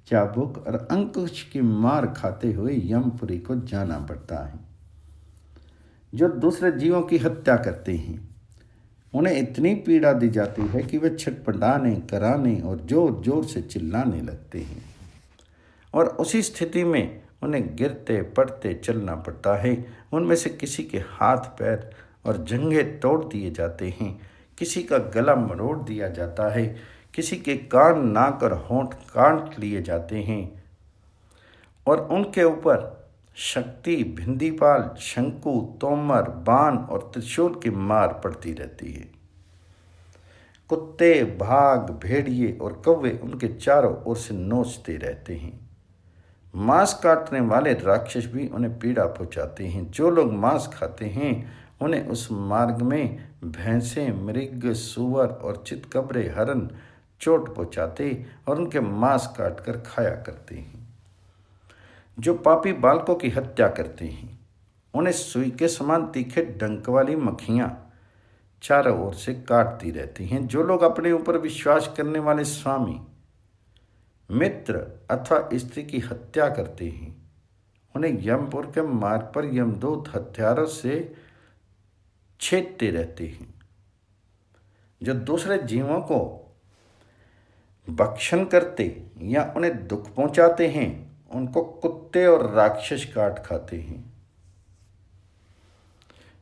चाबुक और अंकुश की मार खाते हुए यमपुरी को जाना पड़ता है। जो दूसरे जीवों की हत्या करते हैं उन्हें इतनी पीड़ा दी जाती है कि वे छटपटाने, कराने और जोर जोर से चिल्लाने लगते हैं और उसी स्थिति में उन्हें गिरते पड़ते चलना पड़ता है। उनमें से किसी के हाथ पैर और जंघे तोड़ दिए जाते हैं, किसी का गला मरोड़ दिया जाता है, किसी के कान, नाक और होंठ काट लिए जाते हैं और उनके ऊपर शक्ति, भिंदीपाल, शंकु, तोमर, बाण और त्रिशूल की मार पड़ती रहती है। कुत्ते, भाग, भेड़िए और कौवे उनके चारों ओर से नोचते रहते हैं। मांस काटने वाले राक्षस भी उन्हें पीड़ा पहुंचाते हैं। जो लोग मांस खाते हैं उन्हें उस मार्ग में भैंसें, मृग, सूअर और चितकबरे, हरण चोट पहुंचाते और उनके मांस काटकर खाया करते हैं। जो पापी बालकों की हत्या करते हैं उन्हें सुई के समान तीखे डंक वाली मक्खियाँ चारों ओर से काटती रहती हैं। जो लोग अपने ऊपर विश्वास करने वाले स्वामी, मित्र अथवा स्त्री की हत्या करते हैं उन्हें यमपुर के मार्ग पर यमदूत हथियारों से छेदते रहते हैं। जो दूसरे जीवों को भक्षण करते या उन्हें दुख पहुंचाते हैं उनको कुत्ते और राक्षस काट खाते हैं।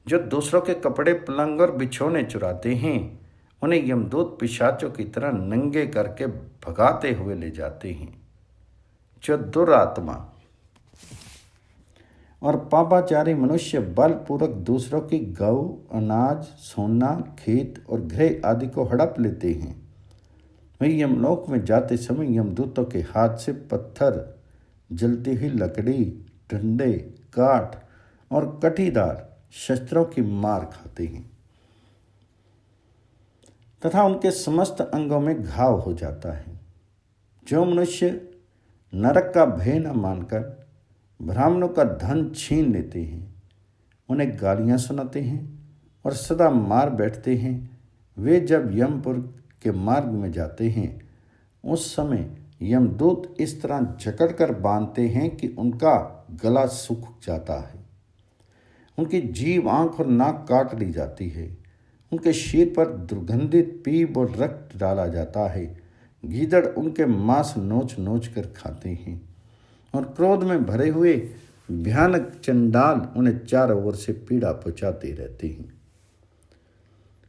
जो दूसरों के कपड़े, पलंग और बिछौने चुराते हैं उन्हें यमदूत पिशाचों की तरह नंगे करके भगाते हुए ले जाते हैं। जो दुरात्मा और पापाचारी मनुष्य बलपूर्वक दूसरों की गौ, अनाज, सोना, खेत और गृह आदि को हड़प लेते हैं, वे यमलोक में जाते समय यमदूतों के हाथ से पत्थर, जलती हुई लकड़ी, डंडे, काठ और कटीदार शस्त्रों की मार खाते हैं तथा उनके समस्त अंगों में घाव हो जाता है। जो मनुष्य नरक का भय न मानकर ब्राह्मणों का धन छीन लेते हैं, उन्हें गालियां सुनाते हैं और सदा मार बैठते हैं, वे जब यमपुर के मार्ग में जाते हैं उस समय यमदूत इस तरह जकड़कर बांधते हैं कि उनका गला सूख जाता है, उनकी जीभ, आंख और नाक काट ली जाती है, उनके शरीर पर दुर्गंधित पीप और रक्त डाला जाता है, गीदड़ उनके मांस नोच नोच कर खाते हैं और क्रोध में भरे हुए भयानक चंडाल उन्हें चारों ओर से पीड़ा पहुंचाते रहते हैं।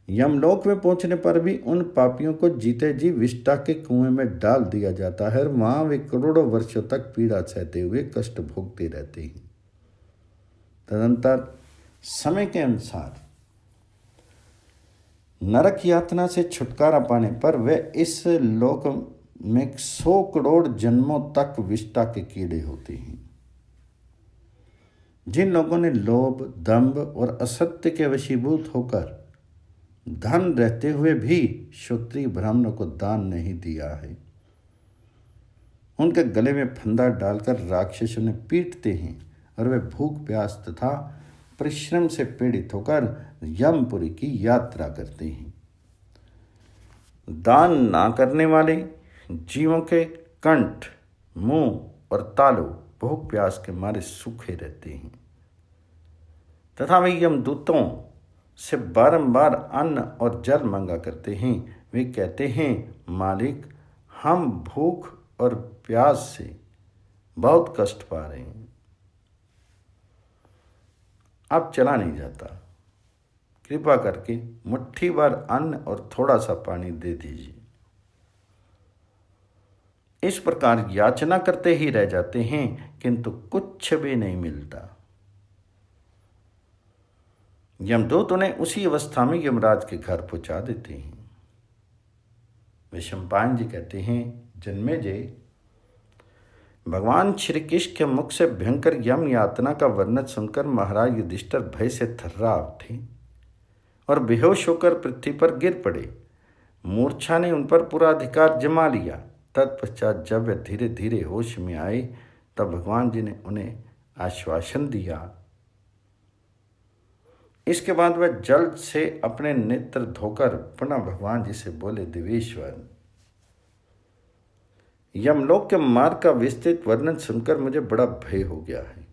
यमलोक में पहुंचने पर भी उन पापियों को जीते जी विष्टा के कुएं में डाल दिया जाता है और वहां वे करोड़ों वर्षों तक पीड़ा सहते हुए कष्ट भोगते रहते हैं। तदंतर समय के अनुसार नरक यातना से छुटकारा पाने पर वे इस लोक में 100 करोड़ जन्मों तक विष्टा के कीड़े होते हैं। जिन लोगों ने लोभ, दंभ और असत्य के वशीभूत होकर धन रहते हुए भी क्षत्रिय ब्राह्मणों को दान नहीं दिया है, उनके गले में फंदा डालकर राक्षस उन्हें पीटते हैं और वे भूख, प्यास तथा परिश्रम से पीड़ित होकर यमपुरी की यात्रा करते हैं। दान ना करने वाले जीवों के कंठ, मुंह और तालु भूख प्यास के मारे सूखे रहते हैं तथा वे यमदूतों से बारंबार अन्न और जल मांगा करते हैं। वे कहते हैं, मालिक, हम भूख और प्यास से बहुत कष्ट पा रहे हैं, अब चला नहीं जाता, कृपा करके मुट्ठी भर अन्न और थोड़ा सा पानी दे दीजिए। इस प्रकार याचना करते ही रह जाते हैं किंतु कुछ भी नहीं मिलता। यमदूत उन्हें उसी अवस्था में यमराज के घर पहुंचा देते हैं। वैशंपायन जी कहते हैं, जन्मेजय, भगवान श्री कृष्ण के मुख से भयंकर यम यातना का वर्णन सुनकर महाराज युधिष्ठिर भय से थर्रा उठे और बेहोश होकर पृथ्वी पर गिर पड़े। मूर्छा ने उन पर पूरा अधिकार जमा लिया। तत्पश्चात जब वे धीरे धीरे होश में आए तब भगवान जी ने उन्हें आश्वासन दिया। इसके बाद वह जल्द से अपने नेत्र धोकर पुनः भगवान जी से बोले, देवेश्वर, यमलोक के मार्ग का विस्तृत वर्णन सुनकर मुझे बड़ा भय हो गया है।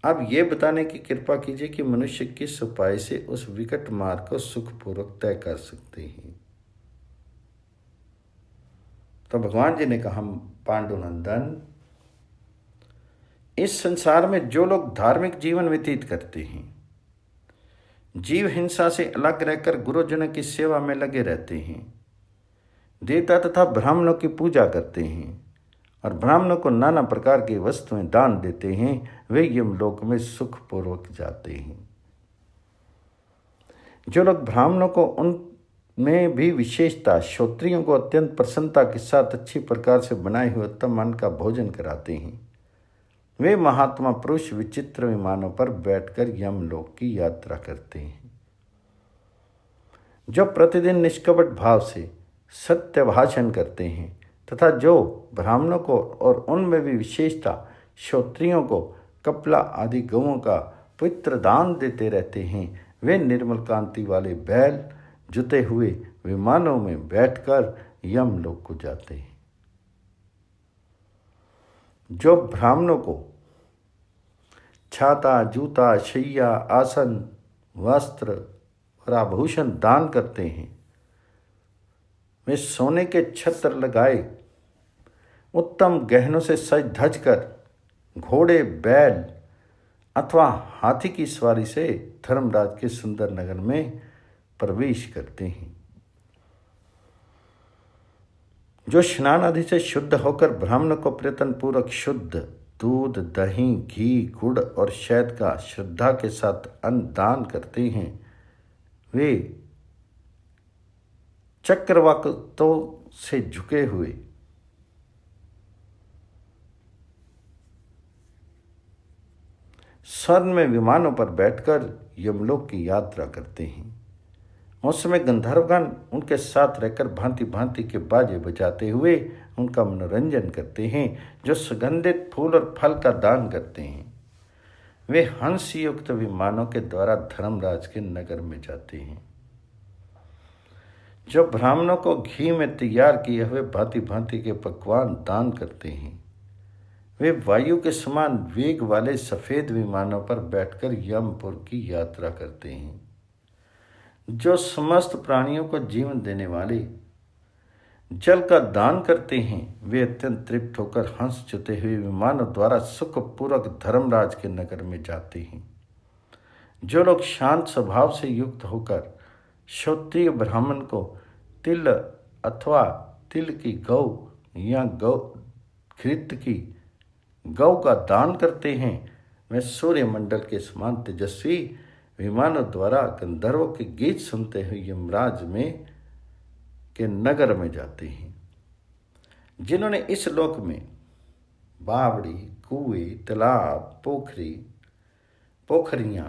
अब ये बताने की कृपा कीजिए कि मनुष्य किस उपाय से उस विकट मार्ग को सुखपूर्वक तय कर सकते हैं। तो भगवान जी ने कहा, पांडुनंदन, इस संसार में जो लोग धार्मिक जीवन व्यतीत करते हैं, जीव हिंसा से अलग रहकर गुरुजनों की सेवा में लगे रहते हैं, देवता तथा ब्राह्मणों की पूजा करते हैं और ब्राह्मणों को नाना प्रकार की वस्तुएं दान देते हैं, वे यमलोक में सुखपूर्वक जाते हैं। जो लोग ब्राह्मणों को उनमें भी विशेषता क्षत्रियों को अत्यंत प्रसन्नता के साथ अच्छी प्रकार से बनाए हुए उत्तम अन्न का भोजन कराते हैं, वे महात्मा पुरुष विचित्र विमानों पर बैठकर यमलोक की यात्रा करते हैं। जो प्रतिदिन निष्कपट भाव से सत्य भाषण करते हैं तथा जो ब्राह्मणों को और उनमें भी विशेषता क्षत्रियों को कपला आदि गौओं का पवित्र दान देते रहते हैं, वे निर्मल कांति वाले बैल जुते हुए विमानों में बैठकर यमलोक को जाते हैं। जो ब्राह्मणों को छाता, जूता, शैया, आसन, वस्त्र और आभूषण दान करते हैं। वे सोने के छत्र लगाए उत्तम गहनों से सज धज कर घोड़े, बैल अथवा हाथी की सवारी से धर्मराज के सुंदर नगर में प्रवेश करते हैं। जो स्नान आदि से शुद्ध होकर ब्राह्मण को प्रयत्न पूर्वक शुद्ध दूध, दही, घी, गुड़ और शहद का श्रद्धा के साथ अन्न दान करते हैं, वे चक्रवाकों से झुके हुए स्वर्ण में विमानों पर बैठकर यमलोक की यात्रा करते हैं। उस समय गंधर्वगण उनके साथ रहकर भांति भांति के बाजे बजाते हुए उनका मनोरंजन करते हैं, जो सुगंधित फूल और फल का दान करते हैं। वे हंस युक्त विमानों के द्वारा धर्मराज के नगर में जाते हैं। जो ब्राह्मणों को घी में तैयार किए हुए भांति भांति के पकवान दान करते हैं, वे वायु के समान वेग वाले सफेद विमानों पर बैठकर यमपुर की यात्रा करते हैं। जो समस्त प्राणियों को जीवन देने वाले जल का दान करते हैं, वे अत्यंत तृप्त होकर हंस जुते हुए विमानों द्वारा सुखपूर्वक धर्मराज के नगर में जाते हैं। जो लोग शांत स्वभाव से युक्त होकर क्षत्रिय ब्राह्मण को तिल अथवा तिल की गौ या गौ घृत की गौ का दान करते हैं, वे सूर्यमंडल के समान तेजस्वी विमानों द्वारा गंधर्वों के गीत सुनते हुए यमराज में के नगर में जाते हैं। जिन्होंने इस लोक में बावड़ी, कुएं, तालाब, पोखरियां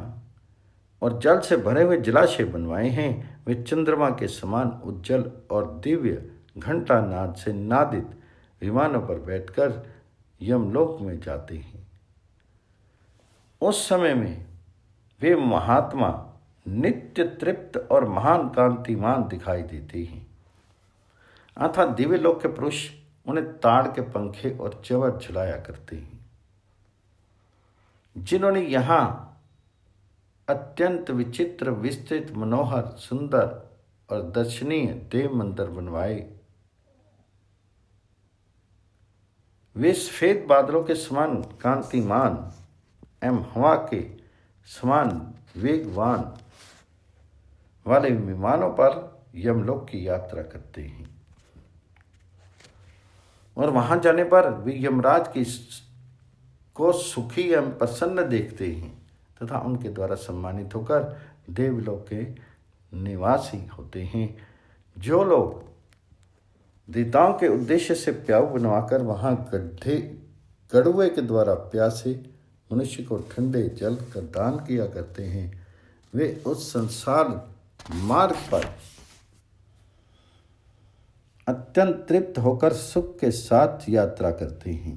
और जल से भरे हुए जलाशय बनवाए हैं, वे चंद्रमा के समान उज्जवल और दिव्य घंटानाद से नादित विमानों पर बैठकर यमलोक में जाते हैं। उस समय में वे महात्मा नित्य तृप्त और महान कांतिमान दिखाई देते हैं। अथवा दिव्य लोक के पुरुष उन्हें ताड़ के पंखे और चवर झुलाया करते हैं। जिन्होंने यहाँ अत्यंत विचित्र, विस्तृत, मनोहर, सुंदर और दर्शनीय देव मंदिर बनवाए, वे सफेद बादलों के समान कांतिमान एवं हवा के समान वेगवान वाले विमानों पर यमलोक की यात्रा करते हैं और वहां जाने पर वे यमराज को सुखी एवं प्रसन्न देखते हैं तथा उनके द्वारा सम्मानित होकर देवलोक के निवासी होते हैं। जो लोग देवताओं के उद्देश्य से प्याऊ बनवाकर वहां गढ़ुए के द्वारा प्यासे मनुष्य को ठंडे जल का दान किया करते हैं, वे उस संसार मार्ग पर अत्यंत तृप्त होकर सुख के साथ यात्रा करते हैं।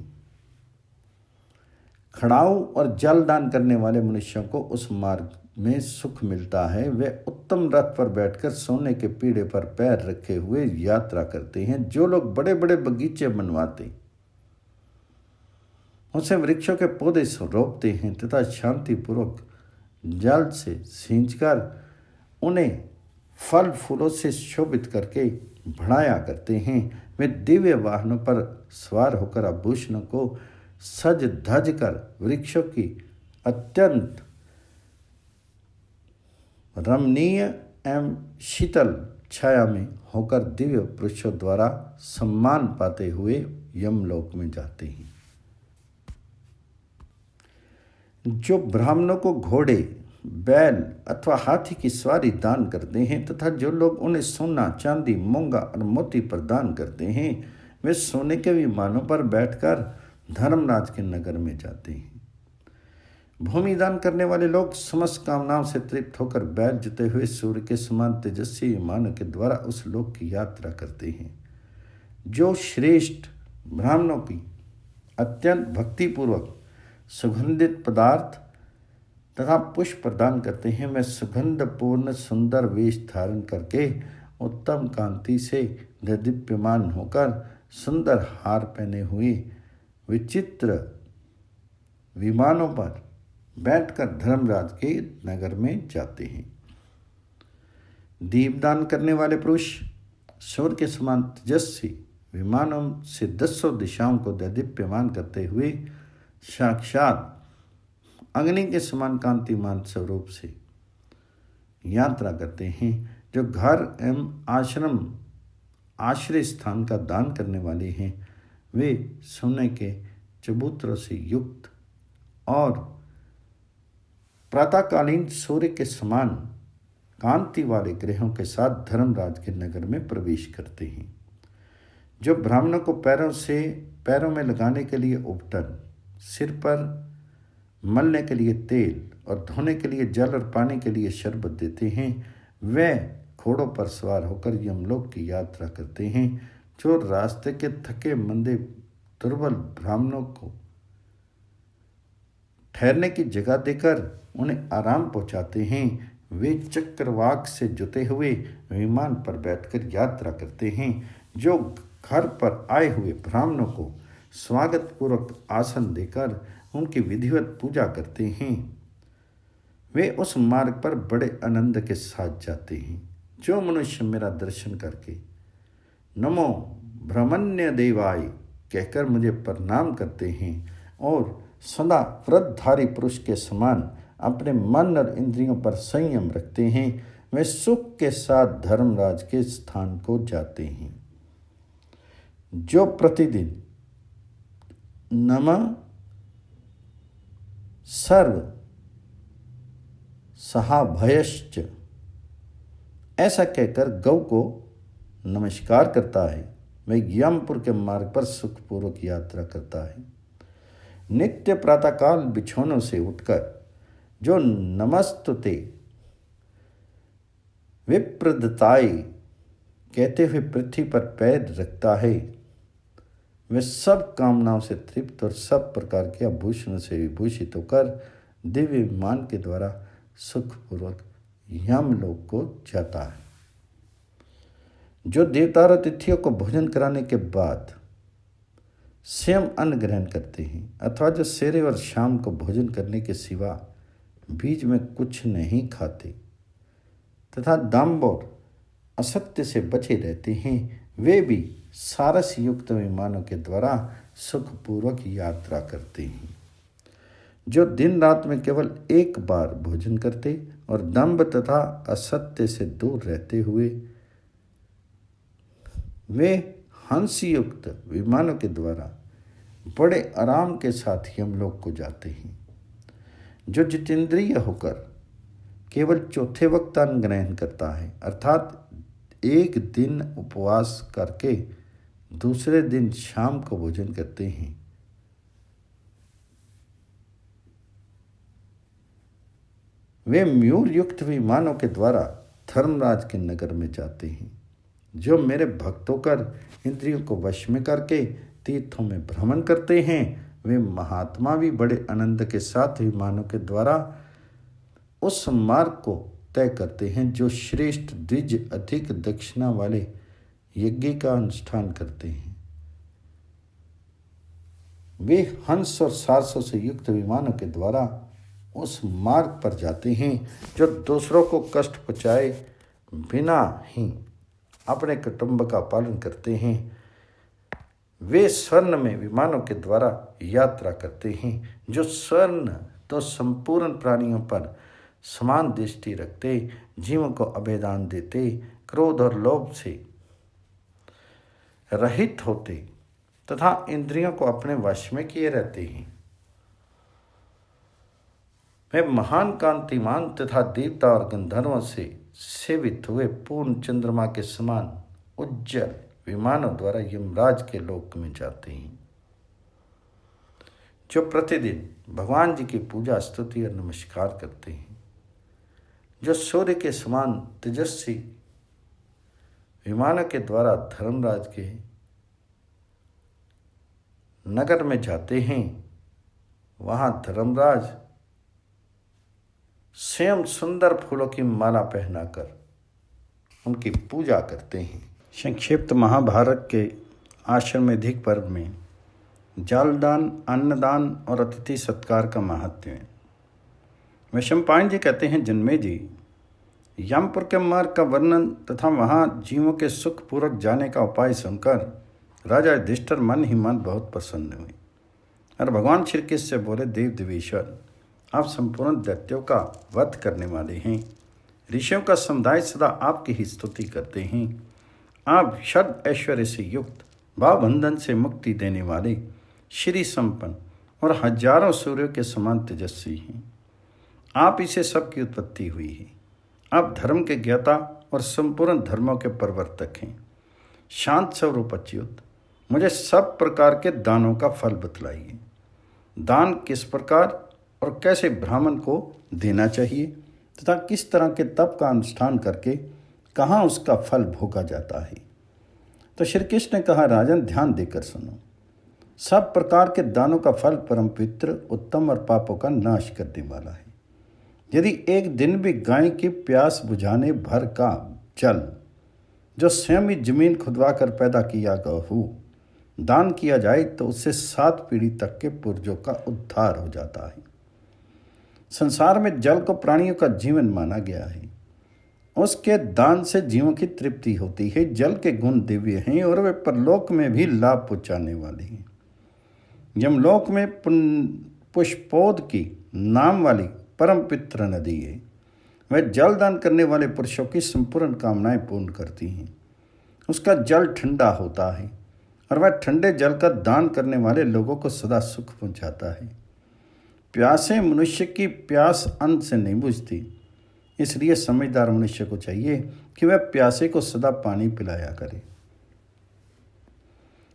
खड़ाऊ और जल दान करने वाले मनुष्यों को उस मार्ग में सुख मिलता है। वे उत्तम रथ पर बैठकर सोने के पीढ़े पर पैर रखे हुए यात्रा करते हैं। जो लोग बड़े बड़े बगीचे बनवाते, उनसे वृक्षों के पौधे रोपते हैं तथा शांतिपूर्वक जल से सींचकर उन्हें फल फूलों से शोभित करके बढ़ाया करते हैं, वे दिव्य वाहनों पर सवार होकर आभूषणों को सज धज कर वृक्षों की अत्यंत रमणीय एवं शीतल छाया में होकर दिव्य पुरुषों द्वारा सम्मान पाते हुए यमलोक में जाते हैं। जो ब्राह्मणों को घोड़े, बैल अथवा हाथी की सवारी दान करते हैं तथा जो लोग उन्हें सोना, चांदी, मूंगा और मोती प्रदान करते हैं, वे सोने के विमानों पर बैठकर धर्मराज के नगर में जाते हैं। भूमि दान करने वाले लोग समस्त कामनाओं से तृप्त होकर बैल जुते हुए सूर्य के समान तेजस्वी विमानों के द्वारा उस लोक की यात्रा करते हैं। जो श्रेष्ठ ब्राह्मणों की अत्यंत भक्तिपूर्वक सुगंधित पदार्थ तथा पुष्प प्रदान करते हैं, वे सुगंधपूर्ण सुंदर वेश धारण करके उत्तम कांति से दीप्यमान होकर सुंदर हार पहने हुए विचित्र विमानों पर बैठकर धर्मराज के नगर में जाते हैं। दीपदान करने वाले पुरुष सूर्य के समान तेजस्वी विमानों से 10 दिशाओं को दैदीप्यमान करते हुए साक्षात अग्नि के समान कांतिमान स्वरूप से यात्रा करते हैं। जो घर एवं आश्रम आश्रय स्थान का दान करने वाले हैं वे सोने के चबूतरों से युक्त और प्रातःकालीन सूर्य के समान कांति वाले ग्रहों के साथ धर्मराज के नगर में प्रवेश करते हैं। जो ब्राह्मणों को पैरों में लगाने के लिए उपटन, सिर पर मलने के लिए तेल और धोने के लिए जल और पानी के लिए शरबत देते हैं, वे घोड़ों पर सवार होकर यमलोक की यात्रा करते हैं। जो रास्ते के थके मंदे दुर्बल ब्राह्मणों को ठहरने की जगह देकर उन्हें आराम पहुंचाते हैं, वे चक्रवाक से जुते हुए विमान पर बैठकर यात्रा करते हैं। जो घर पर आए हुए ब्राह्मणों को स्वागत पूर्वक आसन देकर उनकी विधिवत पूजा करते हैं, वे उस मार्ग पर बड़े आनंद के साथ जाते हैं। जो मनुष्य मेरा दर्शन करके नमो ब्रह्मण्य देवाय कहकर मुझे प्रणाम करते हैं और सदा व्रतधारी पुरुष के समान अपने मन और इंद्रियों पर संयम रखते हैं, वे सुख के साथ धर्मराज के स्थान को जाते हैं। जो प्रतिदिन नमः सर्व सहाभयश्च ऐसा कहकर गौ को नमस्कार करता है, वह यमपुर के मार्ग पर सुखपूर्वक यात्रा करता है। नित्य प्रातःकाल बिछौनों से उठकर जो नमस्तुते विप्रदताय कहते हुए पृथ्वी पर पैर रखता है, वे सब कामनाओं से तृप्त और सब प्रकार के आभूषणों से विभूषित होकर दिव्य विमान के द्वारा सुखपूर्वक यमलोक को जाता है। जो देवता और अतिथियों को भोजन कराने के बाद स्वयं अन्न ग्रहण करते हैं अथवा जो सवेरे और शाम को भोजन करने के सिवा बीच में कुछ नहीं खाते तथा दंभ और असत्य से बचे रहते हैं, वे भी सारस युक्त विमानों के द्वारा सुखपूर्वक यात्रा करते हैं। जो दिन रात में केवल एक बार भोजन करते और दंभ तथा असत्य से दूर रहते हुए वे हंस युक्त विमानों के द्वारा बड़े आराम के साथ यमलोक को जाते हैं। जो जितेंद्रिय होकर केवल चौथे वक्त अन्न ग्रहण करता है अर्थात एक दिन उपवास करके दूसरे दिन शाम को भोजन करते हैं, वे मयूर युक्त विमानों के द्वारा धर्मराज के नगर में जाते हैं। जो मेरे भक्त होकर इंद्रियों को वश में करके तीर्थों में भ्रमण करते हैं, वे महात्मा भी बड़े आनंद के साथ विमानों के द्वारा उस मार्ग को तय करते हैं जो श्रेष्ठ द्विज अधिक दक्षिणा वाले यज्ञ का अनुष्ठान करते हैं। वे हंस और सारसों से युक्त विमानों के द्वारा उस मार्ग पर जाते हैं जो दूसरों को कष्ट पहुँचाए बिना ही अपने कुटुंब का पालन करते हैं। वे स्वर्ण में विमानों के द्वारा यात्रा करते हैं। जो स्वर्ण तो संपूर्ण प्राणियों पर समान दृष्टि रखते, जीवों को अभयदान देते, क्रोध और लोभ से रहित होते तथा इंद्रियों को अपने वश में किए रहते हैं, वे महान कांतिमान तथा देवता और गंधर्वों से सेवित हुए पूर्ण चंद्रमा के समान उज्जवल विमानों द्वारा यमराज के लोक में जाते हैं। जो प्रतिदिन भगवान जी की पूजा स्तुति और नमस्कार करते हैं, जो सूर्य के समान तेजस्वी विमानों के द्वारा धर्मराज के नगर में जाते हैं, वहाँ धर्मराज स्वयं सुंदर फूलों की माला पहनाकर उनकी पूजा करते हैं। संक्षिप्त महाभारत के आश्वमेधिक पर्व में जलदान, अन्नदान और अतिथि सत्कार का महत्व है। वैशंपायन जी कहते हैं, जन्मे जी, यमपुर के मार्ग का वर्णन तथा वहाँ जीवों के सुखपूर्वक जाने का उपाय सुनकर राजा युधिष्ठिर मन ही मन बहुत प्रसन्न हुए और भगवान श्री कृष्ण से बोले, देव देवेश्वर, आप संपूर्ण दैत्यों का वध करने वाले हैं। ऋषियों का समुदाय सदा आपकी ही स्तुति करते हैं। आप षड ऐश्वर्य से युक्त, भावबंधन से मुक्ति देने वाले, श्री संपन्न और हजारों सूर्यों के समान तेजस्वी हैं। आप इसे सबकी उत्पत्ति हुई है। आप धर्म के ज्ञाता और संपूर्ण धर्मों के प्रवर्तक हैं। शांत स्वरूप अच्युत, मुझे सब प्रकार के दानों का फल बतलाइए। दान किस प्रकार और कैसे ब्राह्मण को देना चाहिए तथा किस तरह के तप का अनुष्ठान करके कहाँ उसका फल भोगा जाता है। तो श्री कृष्ण ने कहा, राजन, ध्यान देकर सुनो। सब प्रकार के दानों का फल परम पवित्र, उत्तम और पापों का नाश करने वाला है। यदि एक दिन भी गाय की प्यास बुझाने भर का जल, जो स्वयं ही जमीन खुदवा कर पैदा किया गया हो, दान किया जाए तो उससे 7 पीढ़ी तक के पूर्वजों का उद्धार हो जाता है। संसार में जल को प्राणियों का जीवन माना गया है। उसके दान से जीवों की तृप्ति होती है। जल के गुण दिव्य हैं और वे परलोक में भी लाभ पहुँचाने वाले हैं। यमलोक में पुष्पोद की नाम वाली परम पवित्र नदी है। वह जल दान करने वाले पुरुषों की संपूर्ण कामनाएं पूर्ण करती हैं। उसका जल ठंडा होता है और वह ठंडे जल का दान करने वाले लोगों को सदा सुख पहुंचाता है। प्यासे मनुष्य की प्यास अन्न से नहीं बुझती, इसलिए समझदार मनुष्य को चाहिए कि वह प्यासे को सदा पानी पिलाया करे।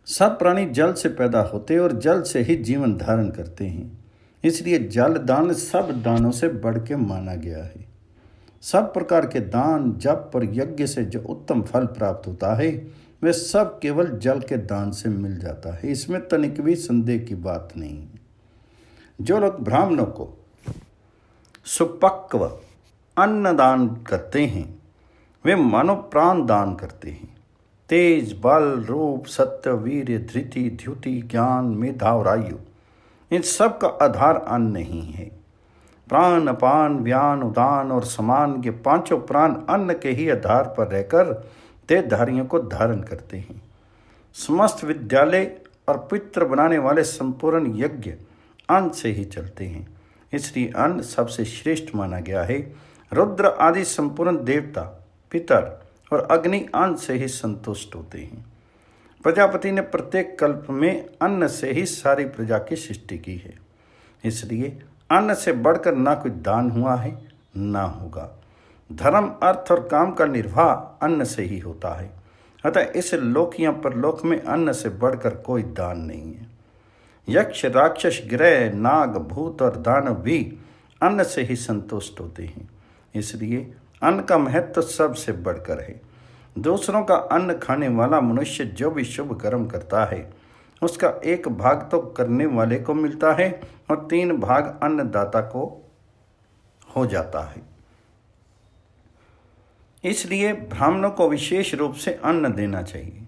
सब प्राणी जल से पैदा होते और जल से ही जीवन धारण करते हैं, इसलिए जल दान सब दानों से बढ़ के माना गया है। सब प्रकार के दान, जप और यज्ञ से जो उत्तम फल प्राप्त होता है, वे सब केवल जल के दान से मिल जाता है। इसमें तनिक भी संदेह की बात नहीं है। जो लोग ब्राह्मणों को सुपक्व अन्न दान करते हैं, वे मानो प्राण दान करते हैं। तेज, बल, रूप, सत्य, वीर्य, धृति, द्युति, ज्ञान, मेधा और आयु, इन सब का आधार अन्न नहीं है। प्राण, अपान, व्यान, उदान और समान, ये पांचों प्राण अन्न के ही आधार पर रहकर देहधारियों को धारण करते हैं। समस्त विद्यालय और पितृ बनाने वाले संपूर्ण यज्ञ अन्न से ही चलते हैं, इसलिए अन्न सबसे श्रेष्ठ माना गया है। रुद्र आदि संपूर्ण देवता, पितर और अग्नि अन्न से ही संतुष्ट होते हैं। प्रजापति ने प्रत्येक कल्प में अन्न से ही सारी प्रजा की सृष्टि की है, इसलिए अन्न से बढ़कर ना कोई दान हुआ है ना होगा। धर्म, अर्थ और काम का निर्वाह अन्न से ही होता है। अतः इस लोक या परलोक में अन्न से बढ़कर कोई दान नहीं है। यक्ष, राक्षस, ग्रह, नाग, भूत और दानव भी अन्न से ही संतुष्ट होते हैं, इसलिए अन्न का महत्व सबसे बढ़कर है। दूसरों का अन्न खाने वाला मनुष्य जो भी शुभ कर्म करता है, उसका 1 भाग तो करने वाले को मिलता है और 3 भाग अन्नदाता को हो जाता है। इसलिए ब्राह्मणों को विशेष रूप से अन्न देना चाहिए।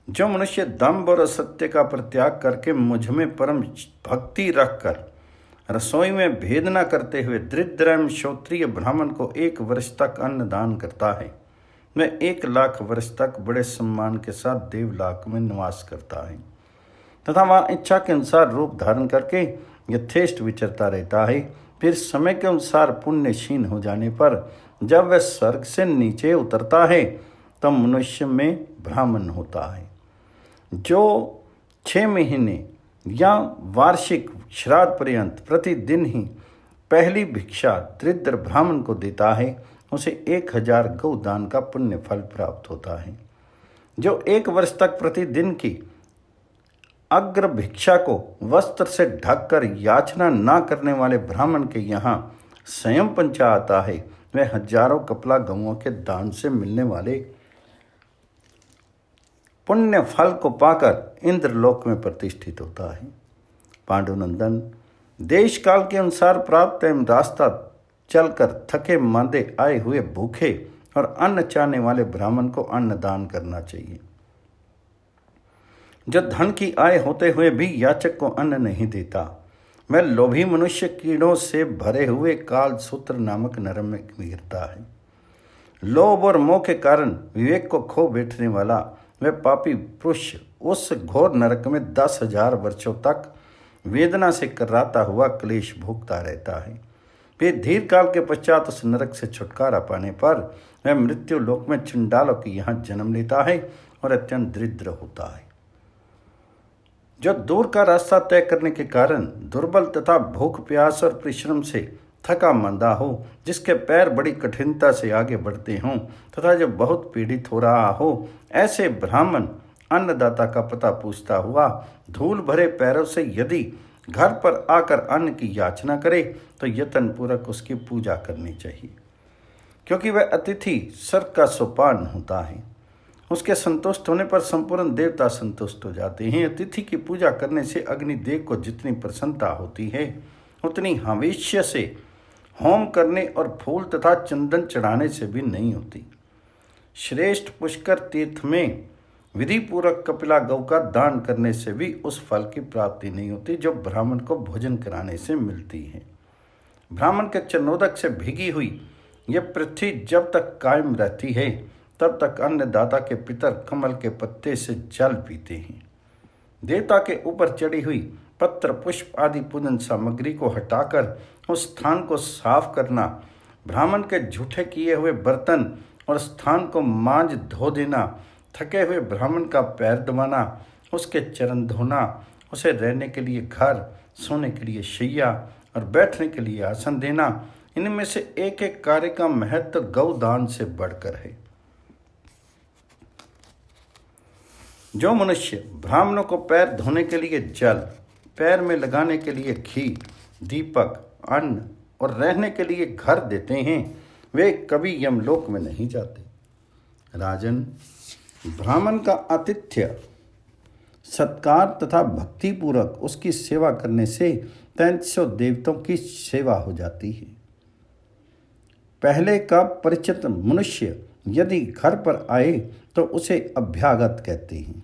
जो मनुष्य दंभ और असत्य का परित्याग करके मुझ में परम भक्ति रखकर रसोई में भेद न करते हुए दरिद्र एवं क्षत्रिय ब्राह्मण को 1 वर्ष तक अन्न दान करता है, वह 1 लाख वर्ष तक बड़े सम्मान के साथ देवलोक में निवास करता है तथा वहाँ इच्छा के अनुसार रूप धारण करके यथेष्ट विचरता रहता है। फिर समय के अनुसार पुण्य क्षीण हो जाने पर जब वह स्वर्ग से नीचे उतरता है तब मनुष्य में ब्राह्मण होता है। जो 6 महीने या वार्षिक श्राद्ध पर्यंत प्रतिदिन ही पहली भिक्षा दरिद्र ब्राह्मण को देता है, उसे 1000 गौदान का पुण्य फल प्राप्त होता है। जो 1 वर्ष तक प्रतिदिन की अग्र भिक्षा को वस्त्र से ढककर याचना ना करने वाले ब्राह्मण के यहाँ स्वयं पंचा आता है, वह हजारों कपला गौओं के दान से मिलने वाले पुण्य फल को पाकर इंद्रलोक में प्रतिष्ठित होता है। पांडुनंदन, देश काल के अनुसार प्राप्त एवं रास्ता चलकर थके मांदे आए हुए भूखे और अन्न चाहने वाले ब्राह्मण को अन्न दान करना चाहिए। जो धन की आय होते हुए भी याचक को अन्न नहीं देता, वह लोभी मनुष्य कीड़ों से भरे हुए काल सूत्र नामक नरक में गिरता है। लोभ और मोह के कारण विवेक को खो बैठने वाला वह पापी पुरुष उस घोर नरक में 10,000 वर्षों तक वेदना से कर्राता हुआ क्लेश भोगता रहता है। फिर दीर्घ काल के पश्चात उस नरक से छुटकारा पाने पर वह मृत्यु लोक में चंडालों के यहाँ जन्म लेता है और अत्यंत दरिद्र होता है। जो दूर का रास्ता तय करने के कारण दुर्बल तथा भूख प्यास और परिश्रम से थका मंदा हो, जिसके पैर बड़ी कठिनता से आगे बढ़ते हों तथा जो बहुत पीड़ित हो रहा हो, ऐसे ब्राह्मण अन्नदाता का पता पूछता हुआ धूल भरे पैरों से यदि घर पर आकर अन्न की याचना करे तो यत्न पूर्वक उसकी पूजा करनी चाहिए, क्योंकि वह अतिथि स्वर्ग का सोपान होता है। उसके संतुष्ट होने पर संपूर्ण देवता संतुष्ट हो जाते हैं। अतिथि की पूजा करने से अग्निदेव को जितनी प्रसन्नता होती है उतनी हविष्य से होम करने और फूल तथा चंदन चढ़ाने से भी नहीं होती। श्रेष्ठ पुष्कर तीर्थ में विधि पूर्वक कपिला गौ का दान करने से भी उस फल की प्राप्ति नहीं होती जो ब्राह्मण को भोजन कराने से मिलती है। ब्राह्मण के चरणोदक से भीगी हुई यह पृथ्वी जब तक कायम रहती है तब तक अन्नदाता के पितर कमल के पत्ते से जल पीते हैं। देवता के ऊपर चढ़ी हुई पत्र पुष्प आदि पूजन सामग्री को हटाकर उस स्थान को साफ करना, ब्राह्मण के झूठे किए हुए बर्तन और स्थान को मांझ धो देना, थके हुए ब्राह्मण का पैर दबाना, उसके चरण धोना, उसे रहने के लिए घर, सोने के लिए शैया और बैठने के लिए आसन देना, इनमें से एक एक कार्य का महत्व गौदान से बढ़कर है। जो मनुष्य ब्राह्मणों को पैर धोने के लिए जल, पैर में लगाने के लिए घी, दीपक, अन्न और रहने के लिए घर देते हैं, वे कभी यमलोक में नहीं जाते। राजन, ब्राह्मण का आतिथ्य सत्कार तथा भक्तिपूर्वक उसकी सेवा करने से 300 देवताओं की सेवा हो जाती है। पहले का परिचित मनुष्य यदि घर पर आए तो उसे अभ्यागत कहते हैं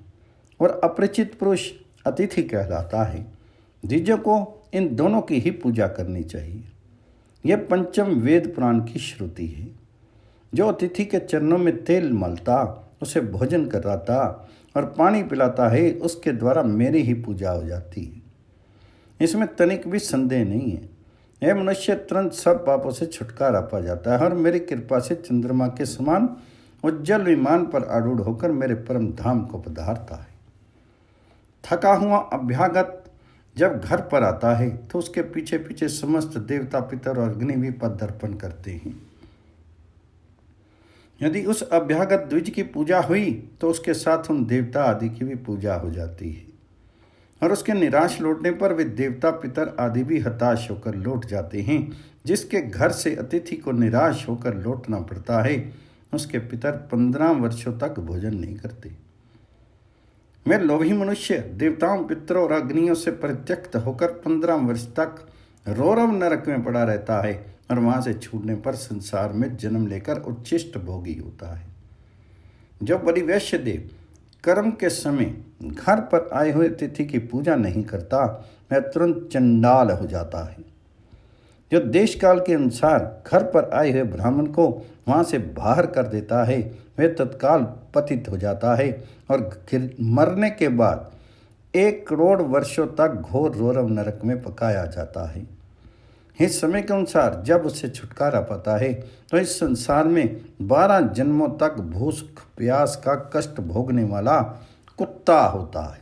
और अपरिचित पुरुष अतिथि कहलाता है। द्विजों को इन दोनों की ही पूजा करनी चाहिए। यह पंचम वेद पुराण की श्रुति है। जो अतिथि के चरणों में तेल मलता, उसे भोजन कराता और पानी पिलाता है, उसके द्वारा मेरी ही पूजा हो जाती है। इसमें तनिक भी संदेह नहीं है। यह मनुष्य तुरंत सब पापों से छुटकारा पा जाता है और मेरी कृपा से चंद्रमा के समान उज्जवल विमान पर आरूढ़ होकर मेरे परम धाम को पधारता है। थका हुआ अभ्यागत जब घर पर आता है तो उसके पीछे पीछे समस्त देवता, पितर और अग्नि भी पदार्पण करते हैं। यदि उस अभ्यागत द्विज की पूजा हुई तो उसके साथ उन देवता आदि की भी पूजा हो जाती है और उसके निराश लौटने पर वे देवता, पितर आदि भी हताश होकर लौट जाते हैं। जिसके घर से अतिथि को निराश होकर लौटना पड़ता है, उसके पितर 15 वर्षों तक भोजन नहीं करते। वह लोभी मनुष्य देवताओं, पितरों और अग्नियों से परित्यक्त होकर 15 वर्ष तक रौरव नरक में पड़ा रहता है और वहां से छूटने पर संसार में जन्म लेकर उच्छिष्ट भोगी होता है। जो बलिवैश्य देव कर्म के समय घर पर आए हुए अतिथि की पूजा नहीं करता, वह तुरंत चंडाल हो जाता है। जो देश काल के अनुसार घर पर आए हुए ब्राह्मण को वहाँ से बाहर कर देता है, वह तत्काल पतित हो जाता है और मरने के बाद 1 करोड़ वर्षों तक घोर रौरव नरक में पकाया जाता है। इस समय के अनुसार जब उससे छुटकारा पाता है तो इस संसार में 12 जन्मों तक भूख प्यास का कष्ट भोगने वाला कुत्ता होता है।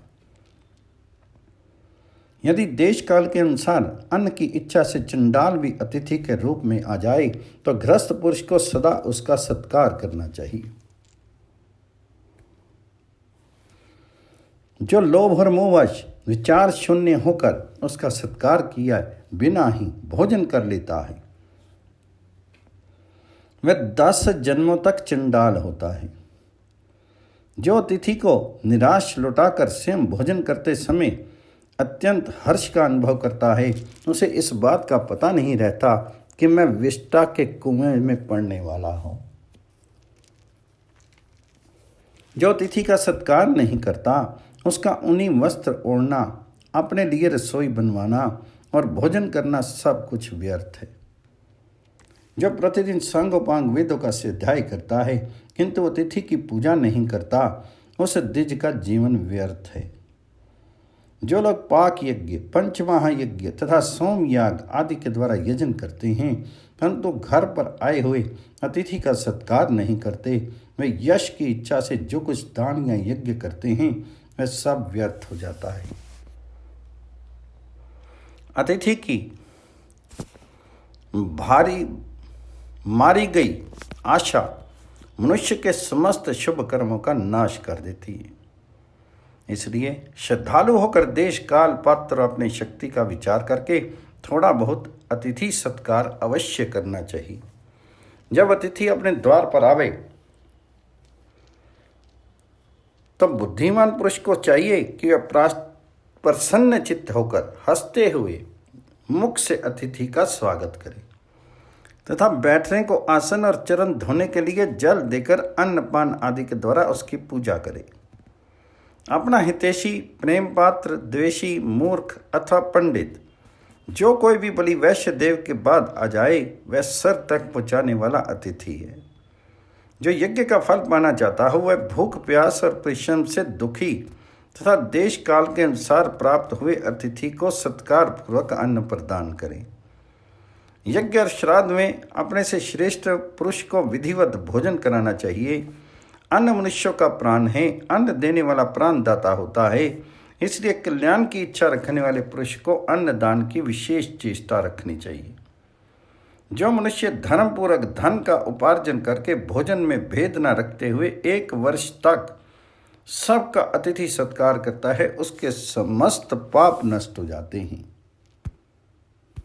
यदि देश काल के अनुसार अन्न की इच्छा से चंडाल भी अतिथि के रूप में आ जाए तो गृहस्थ पुरुष को सदा उसका सत्कार करना चाहिए। जो लोभ और मोहवश विचार शून्य होकर उसका सत्कार किया बिना ही भोजन कर लेता है, वह 10 जन्मों तक चंडाल होता है। जो अतिथि को निराश लौटाकर स्वयं भोजन करते समय अत्यंत हर्ष का अनुभव करता है, उसे इस बात का पता नहीं रहता कि मैं विष्टा के कुएं में पड़ने वाला हूं। जो अतिथि का सत्कार नहीं करता, उसका ऊनी वस्त्र ओढ़ना, अपने लिए रसोई बनवाना और भोजन करना सब कुछ व्यर्थ है। जो प्रतिदिन सांगोपांग वेदों का स्वाध्याय करता है किंतु अतिथि की पूजा नहीं करता, उस द्विज का जीवन व्यर्थ है। जो लोग पाक यज्ञ, पंचमहायज्ञ तथा सोम याग आदि के द्वारा यजन करते हैं परंतु घर पर आए हुए अतिथि का सत्कार नहीं करते, वे यश की इच्छा से जो कुछ दान या यज्ञ करते हैं वह सब व्यर्थ हो जाता है। अतिथि की भारी मारी गई आशा मनुष्य के समस्त शुभ कर्मों का नाश कर देती है। इसलिए श्रद्धालु होकर देश काल पात्र और अपनी शक्ति का विचार करके थोड़ा बहुत अतिथि सत्कार अवश्य करना चाहिए। जब अतिथि अपने द्वार पर आवे तो बुद्धिमान पुरुष को चाहिए कि वह प्रसन्न चित्त होकर हंसते हुए मुख से अतिथि का स्वागत करे तथा बैठने को आसन और चरण धोने के लिए जल देकर अन्नपान आदि के द्वारा उसकी पूजा करे। अपना हितैषी, प्रेम पात्र, द्वेषी, मूर्ख अथवा पंडित जो कोई भी बलि वैश्य देव के बाद आ जाए वह सर तक पहुँचाने वाला अतिथि है। जो यज्ञ का फल पाना चाहता हो वह भूख प्यास और परिश्रम से दुखी तथा देश काल के अनुसार प्राप्त हुए अतिथि को सत्कार पूर्वक अन्न प्रदान करे। यज्ञ और श्राद्ध में अपने से श्रेष्ठ पुरुष को विधिवत भोजन कराना चाहिए। अन्न मनुष्यों का प्राण है, अन्न देने वाला प्राण दाता होता है। इसलिए कल्याण की इच्छा रखने वाले पुरुष को अन्नदान की विशेष चेष्टा रखनी चाहिए। जो मनुष्य धर्मपूर्वक धन का उपार्जन करके भोजन में भेद न रखते हुए 1 वर्ष तक सबका अतिथि सत्कार करता है उसके समस्त पाप नष्ट हो जाते हैं।